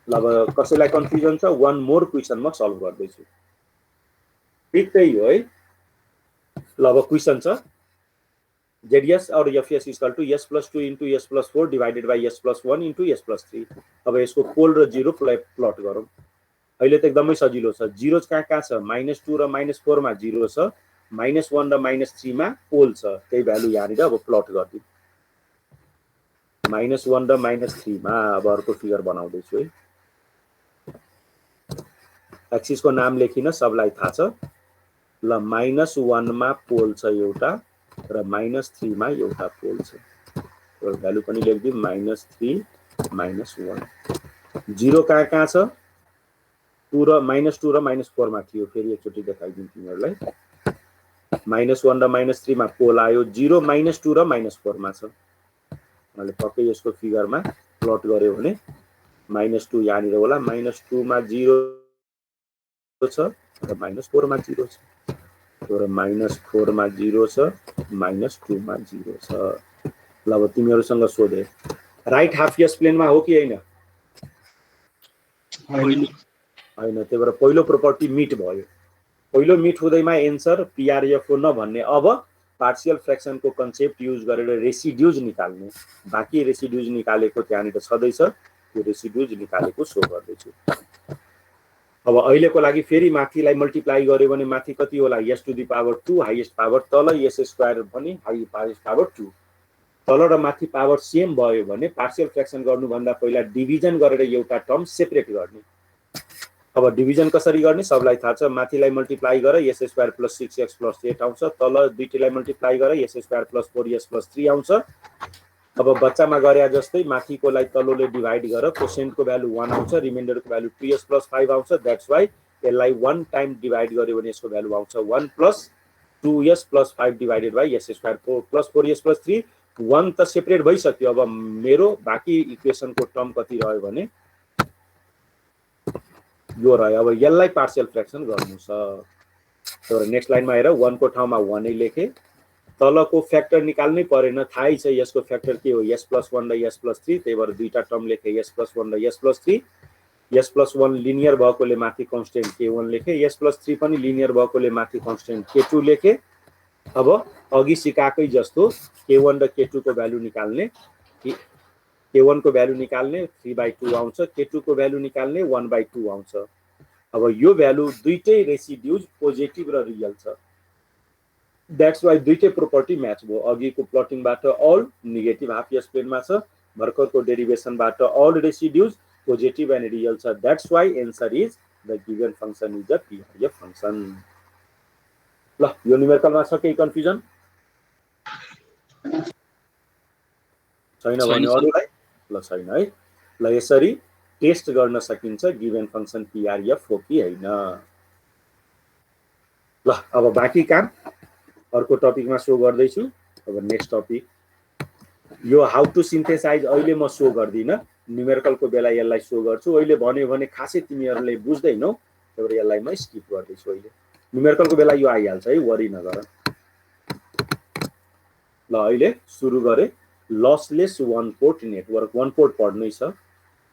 अब कसैलाई कन्फ्युजन छ? वान मोर क्वेसन म सल्भ गर्दैछु। ठिक त्यही हो है। ल अब क्वेसन छ ZDS or FS equal to s plus 2 into s plus 4 divided by s plus 1 into s plus 3। अब यसको पोल र जिरो प्लट गरौँ। अहिले त एकदमै सजिलो छ। जिरो कहाँ छ? -2 र -4 मा जिरो छ, -1 र -3 मा पोल छ। त्यही भ्यालु यहाँनिर अब प्लट गरिदिउँ। -1 र -3 मा अब अर्को फिगर बनाउँदैछु है। एक्सिसको नाम लेखिन, सबलाई थाहा छ। ल -1 मा पोल छ एउटा र -3 मा एउटा पोल छ। भ्यालु पनि लेखिदिउँ, -3 -1। जिरो कहाँ छ? 2 र -4 मा थियो। फेरि एकचोटि देखाइदिउँ तिमीहरूलाई। -1 र -3 मा पोल आयो, जिरो -2 र -4 मा छ। मैले पक्कै यसको फिगरमा प्लट गर्यो भने -2 यहाँनिर होला, -2 मा 0 छ र -4 मा 0 छ, र -4 मा 0 छ, -2 मा 0 छ। ल अब तिमीहरूसँग सोधे राइट हाफ यस प्लेनमा हो कि हैन? हैन। त्यही भएर पहिलो प्रोपर्टी मिट भयो। पहिलो मिट हुँदैमा एन्सर पिआरएफ हो नभन्ने। अब पार्शियल फ्र्याक्सनको कन्सेप्ट युज गरेर रेसिड्युज निकाल्ने। बाँकी रेसिड्युज निकालेको त्यहाँनिर छँदैछ, त्यो रेसिड्युज निकालेको सो गर्दैछु। अब अहिलेको लागि फेरि माथिलाई मल्टिप्लाई गर्यो भने माथि कति होला s to the power 2 highest power तल s स्क्वायर पनि हाइएस्ट पावर 2 तल र माथि पावर सेम भयो भने पार्शियल फ्र्याक्सन गर्नुभन्दा पहिला डिभिजन गरेर एउटा टर्म सेपरेट गर्ने। अब डिभिजन कसरी गर्ने सबलाई थाहा छ, माथिलाई मल्टिप्लाई गर s square plus 6x plus 8 आउँछ, तल दुईटैलाई मल्टिप्लाई गर s square plus 4s plus 3 आउँछ। अब बच्चामा गरे जस्तै माथिकोलाई तल्लोले डिभाइड गर, कोसेन्टको भ्यालु 1 आउँछ, रिमाइन्डरको भ्यालु 2s प्लस 5 आउँछ। द्याट्स वाइ यसलाई 1 टाइम डिभाइड गर्यो भने यसको भ्यालु आउँछ 1 plus 2s plus 5 divided by s square plus 4s plus 3। 1 त सेपरेट भइसक्यो। अब मेरो बाँकी इक्वेसनको टर्म कति रह्यो भने यो रह्यो। अब यसलाई पार्शियल फ्र्याक्सन गर्नु छ। तर नेक्स्ट लाइनमा हेर 1 को ठाउँमा 1 नै लेखे, तलको फ्याक्टर निकाल्नै परेन, थाहै छ यसको फ्याक्टर के हो s प्लस 1 र s प्लस 3, त्यही भएर दुईटा टर्म लेखे s प्लस 1 र s plus 3। s plus 1 linear भएकोले माथि कन्स्टेन्ट k1 लेखे, s प्लस 3 पनि लिनियर भएकोले माथि कन्स्टेन्ट k2 लेखे। अब अघि सिकाएकै जस्तो k1 र k2 को भ्यालु निकाल्ने, k1 को भ्यालु निकाल्ने 3/2 आउँछ, k2 को भ्यालु निकाल्ने 1/2 आउँछ। अब यो भ्यालु दुईटै रेसिड्युज पोजिटिभ र रियल छ। द्याट्स वाइ दुईटै प्रोपर्टी म्याच भयो। अघिको प्लटिङबाट अल नेगेटिभ हाफ एस प्लेनमा छ, भर्खरको डेरिभेसनबाट all residues positive and real छ। That's why answer is the given function is a PRF function. ल यो न्युमेरिकलमा छ केही कन्फ्युजन छैन भने अरूलाई ल छैन है। ल यसरी टेस्ट गर्न सकिन्छ गिभन फंक्सन पिआरएफ हो कि हैन। ल अब बाँकी काम अर्को टपिकमा सो गर्दैछु। अब नेक्स्ट टपिक यो हाउ टु सिन्थेसाइज अहिले म सो गर्दिन, न्युमेरिकलको बेला यसलाई सो गर्छु। अहिले भन्यो भने खासै तिमीहरूले बुझ्दैनौ, त्यही भएर यसलाई म स्किप गर्दैछु। अहिले न्युमेरिकलको बेला यो आइहाल्छ है, वरि नगर। ल अहिले सुरु गरे। Lossless one port network, one port पढ्नै छ,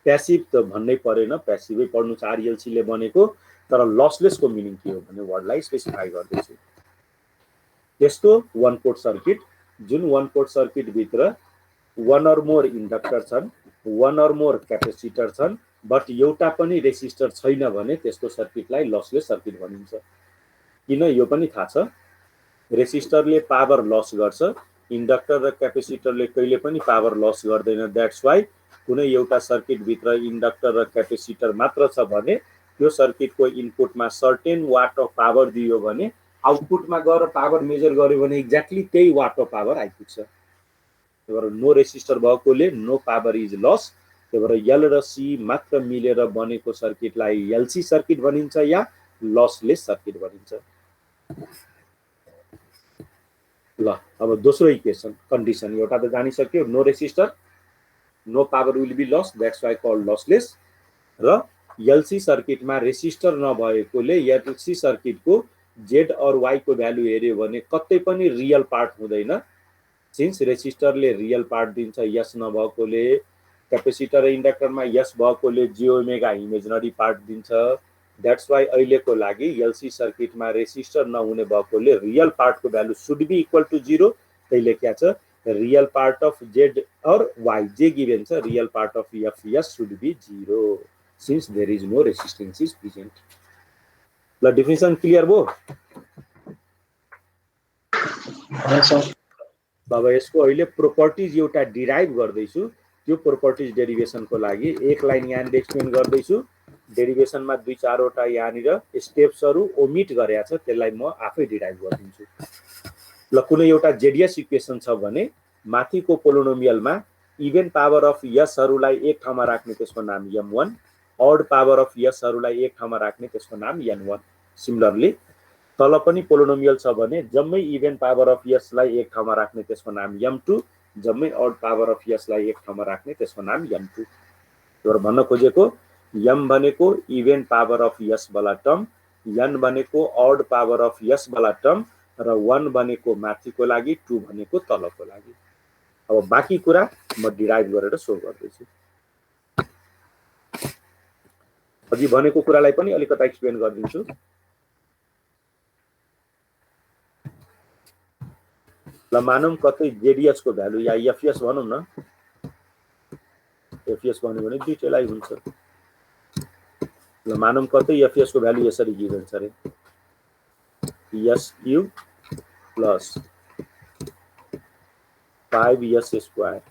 प्यासिभ त भन्नै परेन, प्यासिभै पढ्नु छ आरएलसी ले बनेको। तर लसलेसको मिनिङ के हो भने वर्डलाई स्पेसिफाई गर्दैछु। त्यस्तो वान पोर्ट सर्किट जुन वान पोर्ट सर्किट भित्र वन अर मोर इन्डक्टर छन्, वन अर मोर क्यापेसिटर छन्, बट एउटा पनि रेसिस्टर छैन भने त्यस्तो सर्किटलाई लसलेस सर्किट भनिन्छ। किन यो पनि थाहा छ, रेसिस्टरले पावर लस गर्छ, इन्डक्टर र क्यापेसिटरले कहिले पनि पावर लस गर्दैन। द्याट्स वाइ कुनै एउटा सर्किट भित्र इन्डक्टर र क्यापेसिटर मात्र छ भने त्यो सर्किटको इनपुटमा सर्टेन वाट अफ पावर दियो भने आउटपुटमा गएर पावर मेजर गर्यो भने एक्ज्याक्टली त्यही वाट अफ पावर आइपुग्छ। त्यही भएर नो रेसिस्टर भएकोले नो पावर इज लस। त्यही भएर एल र सी मात्र मिलेर बनेको सर्किटलाई एलसी सर्किट भनिन्छ या लसलेस सर्किट भनिन्छ। ल अब दोस्रो इक्वेसन कन्डिसन एउटा त जानिसक्यो, no resistor no power will be loss, that's why called lossless. र एलसी सर्किटमा रेसिस्टर नभएकोले एलसी सर्किटको जेड और वाई को भ्यालु हेर्यो भने कतै पनि रियल पार्ट हुँदैन। सिन्स रेसिस्टरले रियल पार्ट दिन्छ यस नभएकोले, क्यापेसिटर र इन्डक्टरमा यस भएकोले जे ओमेगा इमेजिनरी पार्ट दिन्छ। द्याट्स वाइ अहिलेको लागि एलसी सर्किटमा रेसिस्टर नहुने भएकोले रियल पार्टको value should be equal to 0। त्यही लेख्या छ रियल पार्ट अफ जेड और वाई जे गिभन छ, real part of F S should be 0 since there is no resistance is present. ल डेफिनेसन क्लियर भयो। अब यसको अहिले प्रोपर्टिज एउटा डिराइभ गर्दैछु, त्यो प्रोपर्टिज डेरिभेसनको लागि एक लाइन यहाँनिर एक्सप्लेन गर्दैछु। डेरिभेसनमा 2-4वटा यहाँनिर स्टेप्सहरू ओमिट गरेको छ, त्यसलाई म आफै डिराइभ गरिदिन्छु। ल कुनै एउटा जेडिएस इक्वेसन छ भने माथिको पोलिनोमियलमा इभन पावर अफ यसहरूलाई एक ठाउँमा राख्ने त्यसको नाम m1, ऑड पावर अफ यसहरूलाई एक ठाउँमा राख्ने त्यसको नाम n1। सिमिलरली तल पनि पोलिनोमियल छ भने जम्मै इभन पावर अफ यसलाई एक ठाउँमा राख्ने त्यसको नाम m2, जम्मै ऑड पावर अफ यसलाई एक ठाउँमा राख्ने त्यसको नाम m2। र भन्न खोजेको m भनेको इभन पावर अफ यस वाला टर्म, n भनेको ऑड पावर अफ यस वाला टर्म र 1 भनेको माथिको लागि, 2 भनेको तलको लागि। अब बाँकी कुरा म डिराइभ गरेर सो गर्दैछु। अघि भनेको कुरालाई पनि अलिकति एक्सप्लेन गरिदिन्छु। ल मानौँ कतै जेडीएस को भ्यालु या एफएस भनौँ न, एफएस भन्यो भने दुईटैलाई हुन्छ। ल मानौं कतै एफएस को भ्यालु यसरी गिभन छ रे s cube plus 5s square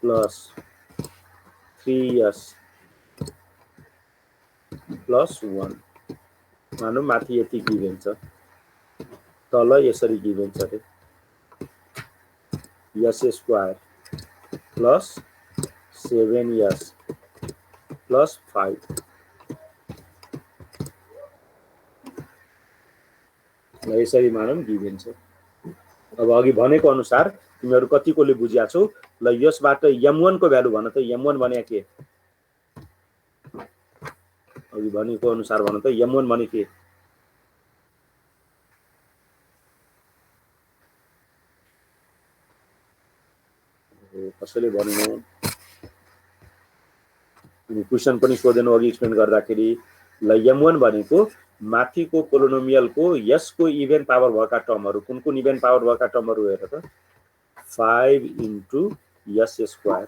plus 3s plus 1 मानौं माथि यति गिभन छ तल यसरी गिभन छ रे s square plus 7s plus 5 ल यसरी मानौं गिभन छ। अब अघि भनेको अनुसार तिमीहरु कतिकोले बुझ्या छौ ल यसबाट m1 को भ्यालु भन त m1 भने के अघि भनेको अनुसार भन त m1 भने के कसैले भन्नु अनि क्वेशन पनि सोधेन अघि एक्सप्लेन गर्दाखेरि ल m1 भनेको माथिको पोलिनोमियल को s को इभन पावर भएका टर्महरु कुन कुन इभन पावर भएका टर्महरु हेर त 5 into s स्क्वायर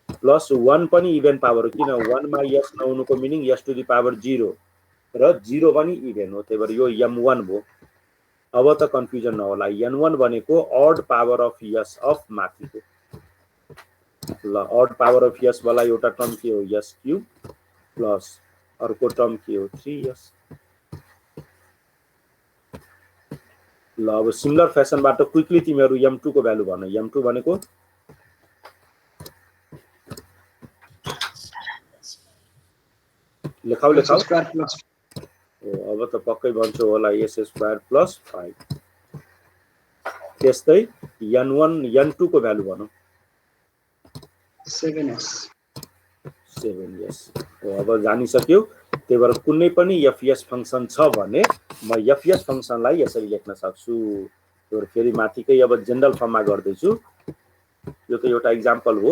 प्लस 1 पनि इभन पावर हो किन 1 मा s नहुनुको meaning s to the power 0 र 0 पनि इभन हो त्यही भएर यो m1 भो। अब त कन्फ्युजन नहोला n1 भनेको odd power of s of माथिको ल ऑड पावर अफ s वाला एउटा टर्म के हो s क्यूब प्लस अर्को टर्म के हो 3s ल अब सिमिलर फ्यासनबाट क्विकली तिमीहरु m2 को भ्यालु भन m2 भनेको लेखाउ स्क्वायर प्लस अब त पक्कै भन्छु होला s स्क्वायर प्लस 5 त्यस्तै n1 n2 को भ्यालु भनौ 7s अब जानिसक्यौ त्यही भएर कुनै पनि fs फंक्सन छ भने म fs फंक्सनलाई यसरी लेख्न सक्छु र फेरि माथिकै अब जनरल फर्ममा गर्दै छु यो त एउटा एक्जाम्पल हो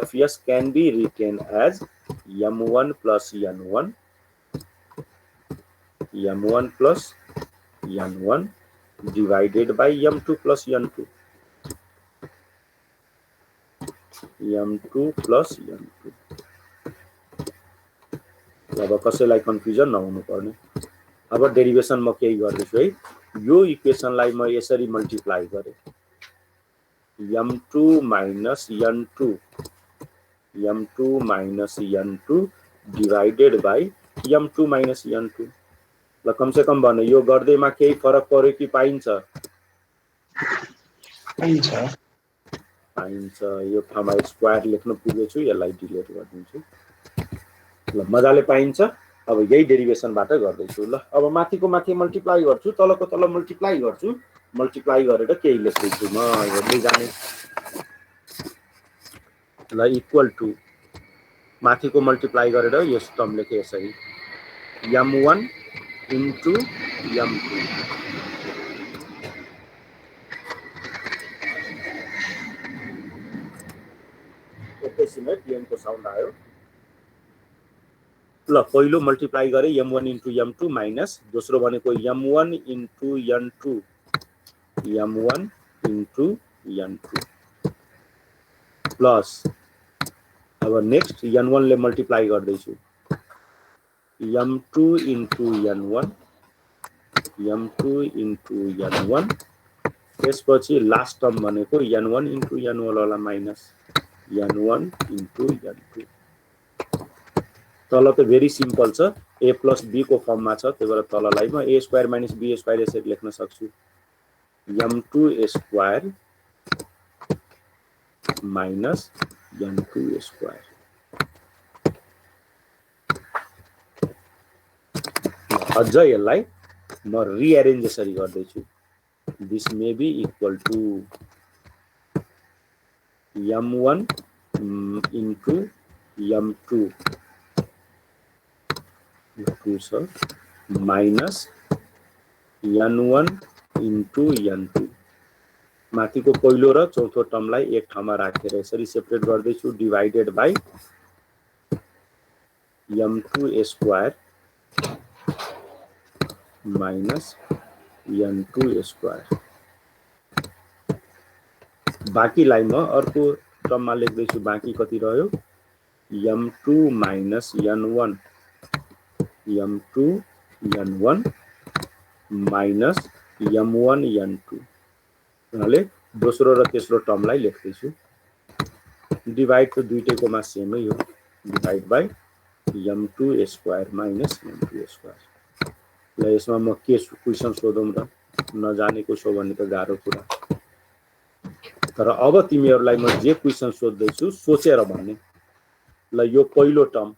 fs can be written as m1 plus n1 plus n1 divided by m2 plus n2 plus n2 अब कसैलाई कन्फ्युजन नहुनु पर्ने। अब डेरिवेसन म केही गर्दैछु है यो इक्वेसनलाई म यसरी मल्टिप्लाई गरे m2 minus n2 divided by m2 minus n2 ल कम से कम भने यो गर्दैमा केही फरक पर्यो कि पाइन्छ यो ठाउँमा स्क्वायर लेख्न पुगेछु यसलाई डिलिट गर्दिन्छु ल मजाले पाइन्छ। अब यही डेरिवेसनबाट गर्दैछु ल अब माथिको माथि मल्टिप्लाई गर्छु तलको तल मल्टिप्लाई गर्छु मल्टिप्लाई गरेर केही लेख्दैछु म हेर्दै जाने ल इक्वल टु माथिको मल्टिप्लाई गरेर यस टर्म लेखे यसरी m1 into m2 एकैछिन टिएन को साउन्ड आयो ल पहिलो मल्टिप्लाई गरे m1 into m2 माइनस दोस्रो भनेको m1 into n2 प्लस अब नेक्स्ट n1 ले मल्टिप्लाई गर्दैछु m2 into n1 त्यसपछि लास्ट टर्म भनेको n1 into n1 वाला माइनस n1 into n2 तल त भेरी सिम्पल छ a plus b को फर्ममा छ त्यही भएर तललाई म a square minus b square यसरी लेख्न सक्छु m2 square minus n2 square अझ यसलाई म रिअरेन्ज यसरी गर्दैछु this may be equal to m1 into m2 minus n1 into n2 माथिको पहिलो र चौथो टर्मलाई एक ठाउँमा राखेर यसरी सेपरेट गर्दैछु divided by m2 square minus n2 square बाँकीलाई म अर्को टर्ममा लेख्दैछु बाँकी कति रह्यो m2 minus n1 m2 n1 minus m1 n2 हुनाले दोस्रो र तेस्रो टर्मलाई लेख्दै छु डिभाइड त दुईटैकोमा सेमै हो divide by m2 square minus m2 square ल यसमा म के क्वेशन सोधौं र नजानेको छौ भने त गाह्रो कुरा तर अब तिमीहरुलाई म जे क्वेशन सोध्दै छु सोचेर भन्ने ल यो पहिलो टर्म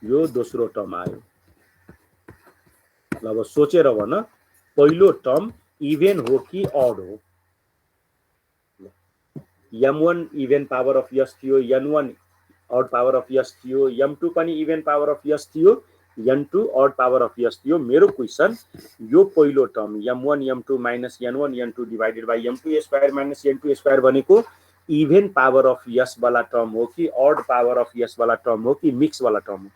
यो दोस्रो टर्म आयो ल अब सोचेर भन पहिलो टर्म इभन हो कि ऑड हो m1 even power of s थियो n1 odd power of s थियो m2 पनि इभन पावर अफ s थियो n2 odd power of s थियो मेरो क्वेशन यो पहिलो term m1 m2 minus n1 n2 divided by m2 square minus n2 square भनेको even power of s वाला term हो कि ऑड पावर अफ s वाला टर्म हो कि मिक्स वाला टर्म हो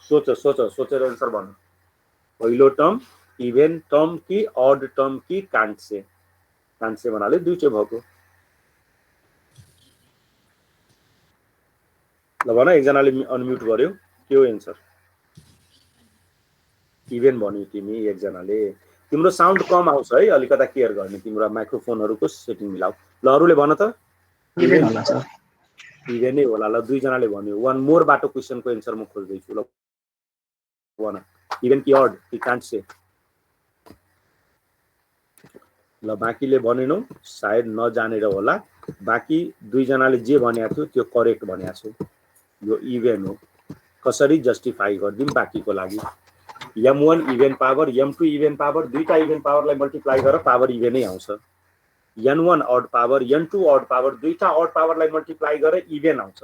सोचेर आन्सर भन्नु पहिलो टर्म इभन टर्म कि ऑड टर्म कि कान्छे भन्नाले दुईटै भएको ल भन एकजनाले अनम्युट गर्यो के हो आन्सर इभन भन्यो तिमी एकजनाले तिम्रो साउन्ड कम आउँछ है अलिकता केयर गर्ने तिम्रो माइक्रोफोनहरुको सेटिङ मिलाऊ ल अरूले भन त इभन होला सर इभन नै होला ल दुईजनाले भन्यो वन मोर बाटो क्वेशनको आन्सर म खोज्दै छु ल भन इभन कि ऑड कि कान्छे ल बाँकीले भनेनौ सायद नजानेर होला बाँकी दुईजनाले जे भनेको थियो त्यो करेक्ट भनेको छु यो इभन हो कसरी जस्टिफाई गर्दिम बाँकीको लागि m1 even power m2 even power दुईटा इभन पावरलाई मल्टिप्लाई गरेर पावर इभनै आउँछ n1 odd power n2 odd power दुईटा ऑड पावरलाई मल्टिप्लाई गरेर इभन आउँछ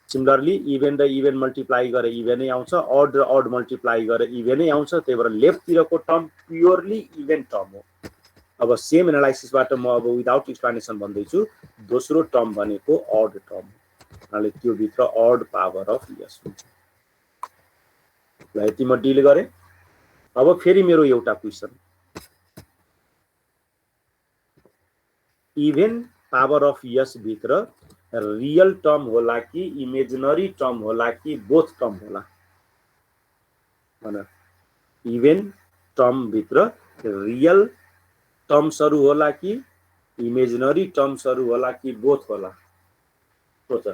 सिमिलरली इभन र इभन मल्टिप्लाई गरेर इभनै आउँछ ऑड र ऑड मल्टिप्लाई गरेर इभनै आउँछ त्यही भएर लेफ्ट तिरको टर्म प्योरली इभन टर्म हो अब सेम एनालाइसिसबाट म अब विदाउट एक्सप्लेनेसन भन्दै छु दोस्रो टर्म भनेको ऑड टर्म नाले त्यो भित्र ऑड पावर अफ s हुन्छ ल यति म डिल गरे अब फेरि मेरो एउटा question even power of s भित्र रियल टर्म होला कि इमेजिनरी टर्म होला कि बोथ टर्म होला भन इभन टर्म भित्र रियल टर्म्सहरु होला कि इमेजिनरी टर्म्सहरु होला कि बोथ होला सोच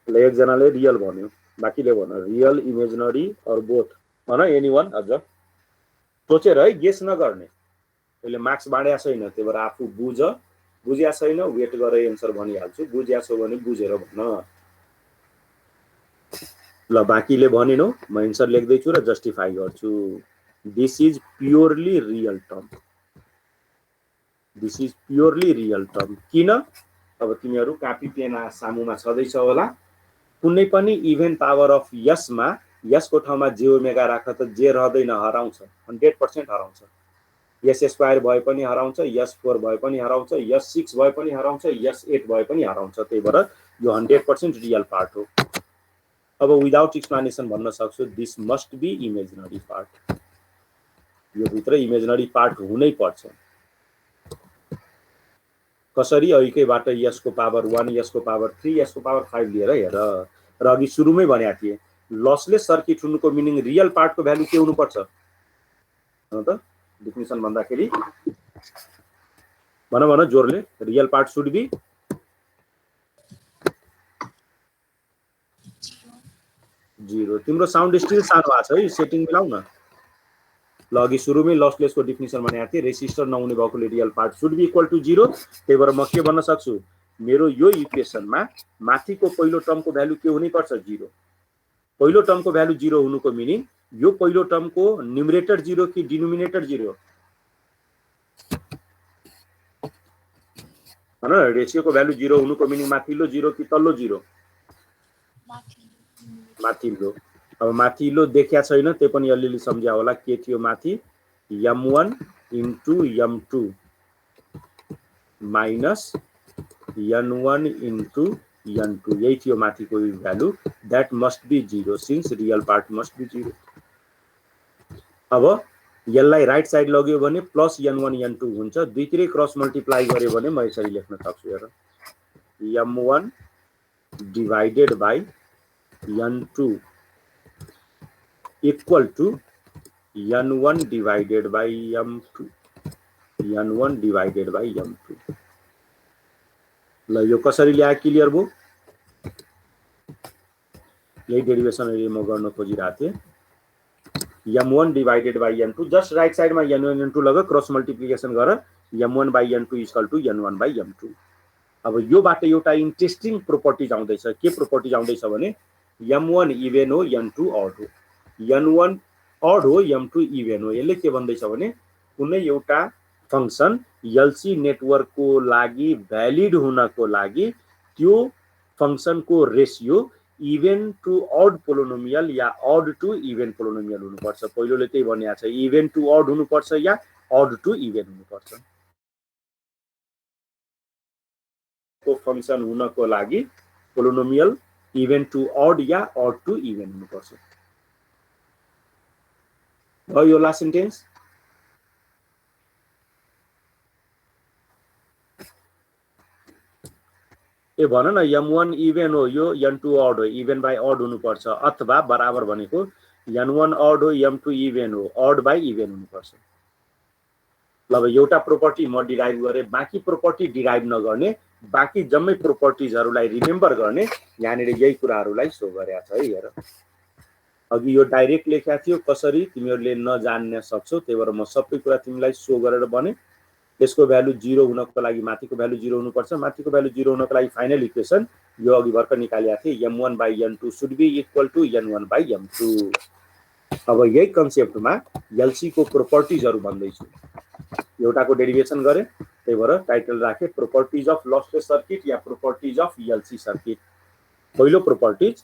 ल एकजनाले रियल भन्यो बाकीले भन रियल इमेजिनरी और बोथ भन एनीवन अझ सोचेर है गेस नगर्ने अहिले मार्क्स बाँड्या छैन त्यही भएर आफू बुझ्या छैन वेट गरेर आन्सर भनिहाल्छु बुझ्या छौ भने बुझेर भन ल बाँकीले भनेनौ म आन्सर लेख्दै छु र जस्टिफाई गर्छु this is purely real term this is purely real term किन अब तिमीहरु कापी पेन सामुमा छदैछ होला कुनै पनि इभन पावर अफ s मा s को ठाउँमा j ओमेगा राख त j रहदैन हराउँछ 100% हराउँछ s स्क्वायर भए पनि हराउँछ s4 भए पनि हराउँछ s6 भए पनि हराउँछ s8 भए पनि हराउँछ त्यही भएर यो 100% रियल पार्ट हो अब विदाउट एक्सप्लेनेसन भन्न सक्छु this must be imaginary part यो भित्र इमेजिनरी पार्ट हुनै पर्छ कसरी अहिलेबाट s को पावर 1 s को पावर 3 s को पावर 5 लिएर हेर र अघि सुरुमै भनेको थिए लसलेस सर्किट हुनुको मिनिङ रियल पार्टको भ्यालु के हुनु पर्छ हो त डेफिनेसन भन्दाखेरि भन जोरले रियल पार्ट शुड बी 0 तिम्रो साउन्ड स्टिल सानो भएको छ है सेटिङ मिलाउ न ल अघि सुरुमै लसलेसको डेफिनेसन भनेको थिए रेसिस्टर नहुने भएकोले real part should be equal to 0 त्यही भएर म के भन्न सक्छु मेरो यो इक्वेसनमा माथिको पहिलो टर्मको भ्यालु के हुनै पर्छ 0 पहिलो टर्मको भ्यालु 0 हुनुको मिनिङ यो पहिलो टर्मको न्युमरेटर 0 कि डिनोमिनेटर 0 हैन रेशियोको भ्यालु 0 हुनुको मिनिङ माथिल्लो 0 कि तल्लो 0 माथिल्लो अब माथिल्लो देखिया छैन त्यो पनि अलिअलि सम्झ्या होला के थियो माथि m1 into m2 minus n1 into n2 यही थियो माथिको value that must be 0 since real part must be 0 अब यसलाई राइट साइड लग्यो भने प्लस n1 n2 हुन्छ दुईतिरै क्रस मल्टिप्लाई गर्यो भने म यसरी लेख्न सक्छु हेर m1 divided by n2 equal to n1 divided by m2 n1 divided by m2 ल यो कसरी ल्याए क्लियर भयो यही डेरिवेसन अहिले म गर्न खोजिरहेको थिएँ m1 divided by n2 just right साइडमा n1 n2 लग क्रस मल्टिप्लिकेसन गर m1 by n2 equal to n1 by m2 अब योबाट एउटा इन्ट्रेस्टिङ प्रोपर्टिज आउँदैछ के प्रोपर्टिज आउँदैछ भने m1 इभेन हो n2 ऑड हो n1 ऑड हो m2 इभेन हो यसले के भन्दैछ भने कुनै एउटा फंक्सन एलसी नेटवर्क को लागि भ्यालिड हुनको लागि त्यो फंक्सन को ratio even to odd polynomial या ऑड टु इभेन पोलिनोमियल हुनुपर्छ पहिलोले त्यही भनिएको छ इभेन टु ऑड हुनुपर्छ या ऑड टु इभेन हुनुपर्छ को फंक्सन हुनको लागि पोलिनोमियल इभेन टु ऑड या ऑड टु इभेन हुनुपर्छ भयो यो लास्ट सेन्टेन्स ए भन न m1 इभेन हो यो n2 ऑड हो इभेन बाइ ऑड हुनुपर्छ अथवा बराबर भनेको n1 ऑड हो m2 इभेन हो ऑड बाइ इभेन हुनुपर्छ ल अब एउटा प्रोपर्टी म डिराइभ गरे बाँकी प्रोपर्टी डिराइभ नगर्ने बाँकी जम्मै प्रोपर्टिजहरुलाई रिमेम्बर गर्ने यहाँनिर यही कुराहरुलाई शो गरेको छ है हेर अघि यो डाइरेक्ट लेखेको थियो कसरी तिमीहरुले नजान्न सक्छौ त्यही भएर म सबै कुरा तिमीलाई शो गरेर भने त्यसको भ्यालु 0 हुनको लागि माथिको भ्यालु 0 हुनुपर्छ माथिको भ्यालु 0 हुनको लागि फाइनल इक्वेसन यो अघि भर्खर निकालेको थिए m1 by n2 should be equal to n1 by m2 अब यही कन्सेप्टमा एलसी को प्रोपर्टिजहरु भन्दै छु एउटाको डेरिवेसन गरे त्यही भएर टाइटल राखे प्रोपर्टिज अफ लसलेस सर्किट या प्रोपर्टिज अफ एलसी सर्किट पहिलो प्रोपर्टिज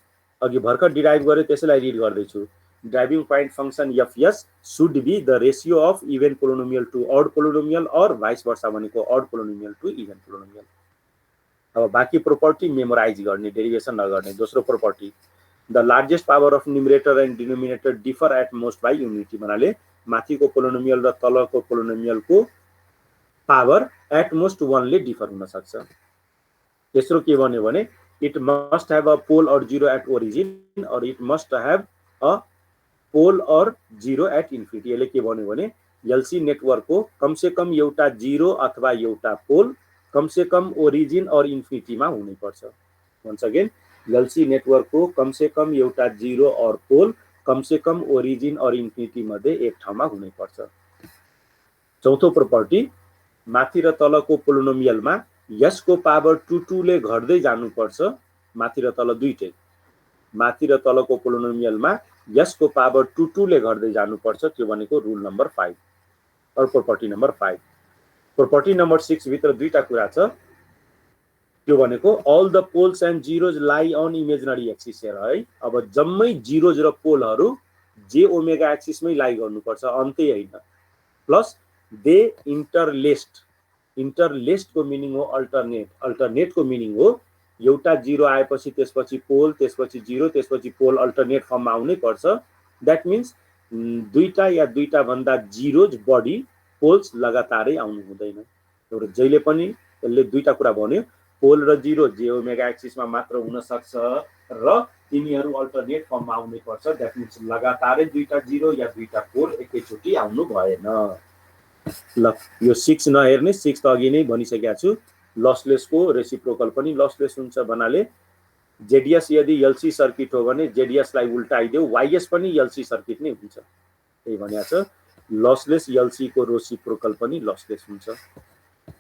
अघि भर्खर डिराइभ गरे त्यसैलाई रिड गर्दै छु driving point function fs should be the ratio of even polynomial to odd polynomial or vice versa भनेको odd polynomial to even polynomial अब बाकी प्रोपर्टी मेमोराइज गर्ने डेरिवेसन नगर्ने दोस्रो property the largest power of numerator and denominator differ at most by unity भन्नाले माथिको polynomial र तलको पोलिनोमियल को पावर at most 1 ले डिफर हुन सक्छ तेस्रो के भन्यो भने it must have a pole or 0 at origin or it must have a पोल और 0 एट इन्फिनिटी यसले के भन्यो भने एलसी नेटवर्क को कम से कम एउटा 0 अथवा एउटा पोल कम से कम ओरिजिन और इन्फिनिटी मा हुनै पर्छ वन्स अगेन एलसी नेटवर्क को कम से कम एउटा 0 और पोल कम से कम ओरिजिन और इन्फिनिटी मध्ये एक ठाउँमा हुनै पर्छ चौथो प्रोपर्टी माथि र तलको पोलिनोमियल मा यसको पावर 2 ले घट्दै जानु पर्छ माथि र तल दुईटै माथि र तलको पोलिनोमियल मा यसको पावर 2 ले घट्दै जानु पर्छ त्यो भनेको रुल नम्बर 5 और प्रोपर्टी नम्बर 5 प्रोपर्टी नम्बर 6 भित्र दुईटा कुरा छ त्यो भनेको all the poles and zeros लाई अन इमेजिनरी एक्सिस हेर है अब जम्मै जीरोज र पोलहरु जे ओमेगा एक्सिस मै लाई गर्नुपर्छ अन्तै हैन प्लस दे इंटरलेस्ड को मिनिङ हो अल्टरनेट को मिनिङ हो एउटा 0 आएपछि त्यसपछि पोल त्यसपछि 0 त्यसपछि पोल अल्टरनेट फर्ममा आउनै पर्छ दैट मीन्स दुईटा या दुईटा भन्दा जीरोज बडी पोल्स लगातारै आउनु हुँदैन र जहिले पनि यसले दुईटा कुरा भन्यो पोल र 0 जे ओमेगा एक्सिसमा मात्र हुन सक्छ र तिनीहरु अल्टरनेट फर्ममा आउनै पर्छ दैट मीन्स लगातारै दुईटा 0 या दुईटा पोल एकैचोटी आउनु भएन ल यो 6 नहेर्ने 6 त अघि नै भनिसकेको छु लसलेस को रेसिप्रोकल पनि लसलेस हुन्छ भन्नाले जेडीएस यदि एलसी सर्किट हो भने जेडीएस लाई उल्टाइदेऊ वाईएस पनि एलसी सर्किट नै हुन्छ त्यही भनिया छ लसलेस एलसी को रेसिप्रोकल पनि लसलेस हुन्छ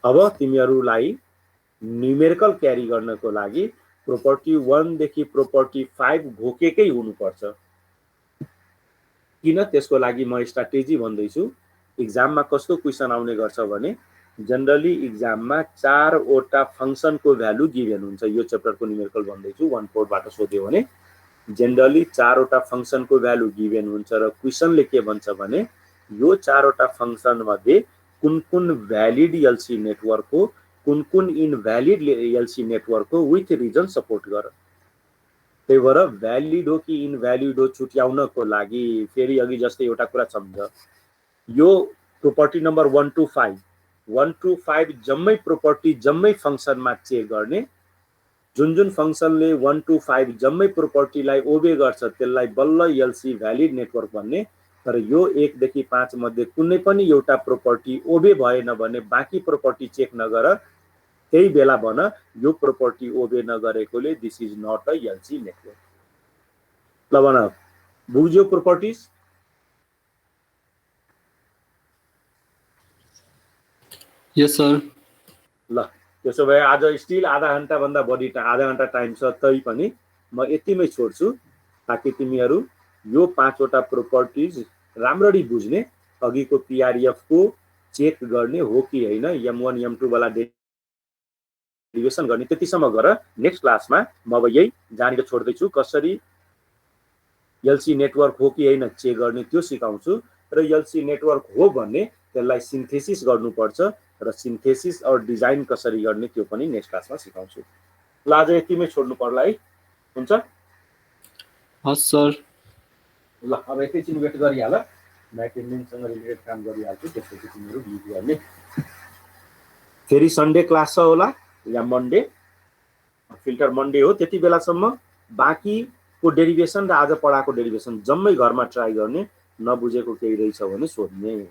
अब तिमीहरुलाई न्यूमेरिकल क्यारी गर्नको लागि प्रोपर्टी 1 देखि प्रोपर्टी 5 घोकेकै हुनुपर्छ किन त्यसको लागि म स्ट्र्याटेजी भन्दै छु एक्जाममा कस्तो क्वेशन आउने गर्छ भने जनरली एक्जाममा 4 वटा फंक्शन को भ्यालु गिभन हुन्छ यो च्याप्टर को न्यूमेरिकल भन्दै छु 1/4 बाट सोध्यो भने जनरली 4 वटा फंक्शन को भ्यालु गिभन हुन्छ र क्वेशनले के भन्छ भने यो 4 वटा फंक्शन मध्ये कुन कुन भ्यालिड एलसी नेटवर्क हो कुन कुन इनभ्यालिड एलसी नेटवर्क हो विथ रिजन सपोर्ट गर। त्यही भएर भ्यालिड हो कि इनभ्यालिड हो छुट्याउनको लागि फेरि अघि जस्तै एउटा कुरा सम्झ, यो प्रोपर्टी नम्बर 1 to 5 जम्मै प्रोपर्टी जम्मै फंक्सनमा चेक गर्ने, जुन जुन फंक्सनले 1 to 5 जम्मै प्रोपर्टीलाई ओबे गर्छ त्यसलाई बल्ल एलसी भ्यालिड नेटवर्क भन्ने। तर यो 1 देखि 5 मध्ये कुनै पनि एउटा प्रोपर्टी ओबे भएन भने बाँकी प्रोपर्टी चेक नगर, त्यही बेला भन यो प्रोपर्टी ओबे नगरेकोले this is not a LC network. ल भन बुझ्यो प्रोपर्टिज? Yes, sir. ल त्यसो भए आज स्टिल आधा घण्टा भन्दा बढी आधा घण्टा टाइम छ, तै पनि म यतिमै छोड्छु ताकि तिमीहरू यो 5 वटा प्रोपर्टिज राम्ररी बुझ्ने, अघिको पीआरएफ को चेक गर्ने हो कि हैन, m1 m2 वाला डेरिभेसन गर्ने त्यतिसम्म गर। नेक्स्ट क्लासमा म अब यही जानेर छोड्दै छु, कसरी एलसी नेटवर्क हो कि हैन चेक गर्ने त्यो सिकाउँछु, र एलसी नेटवर्क हो भन्ने त्यसलाई सिन्थेसिस गर्नुपर्छ र सिन्थेसिस और डिजाइन कसरी गर्ने त्यो पनि नेक्स्ट क्लासमा सिकाउँछु। ल आज यतिमै छोड्नु पर्ला है, हुन्छ? Yes, sir. ल अब एकैछिन वेट गरिहाल, म एटेन्डेन्ससँग रिलेटेड काम गरिहाल्छु, त्यसपछि तिमीहरू लिभ गर्ने। फेरि सन्डे क्लास छ होला या मन्डे, फिल्टर मन्डे हो, त्यति बेलासम्म बाँकीको डेरिभेसन र आज पढाएको डेरिभेसन जम्मै घरमा ट्राई गर्ने, नबुझेको केही रहेछ भने सोध्ने।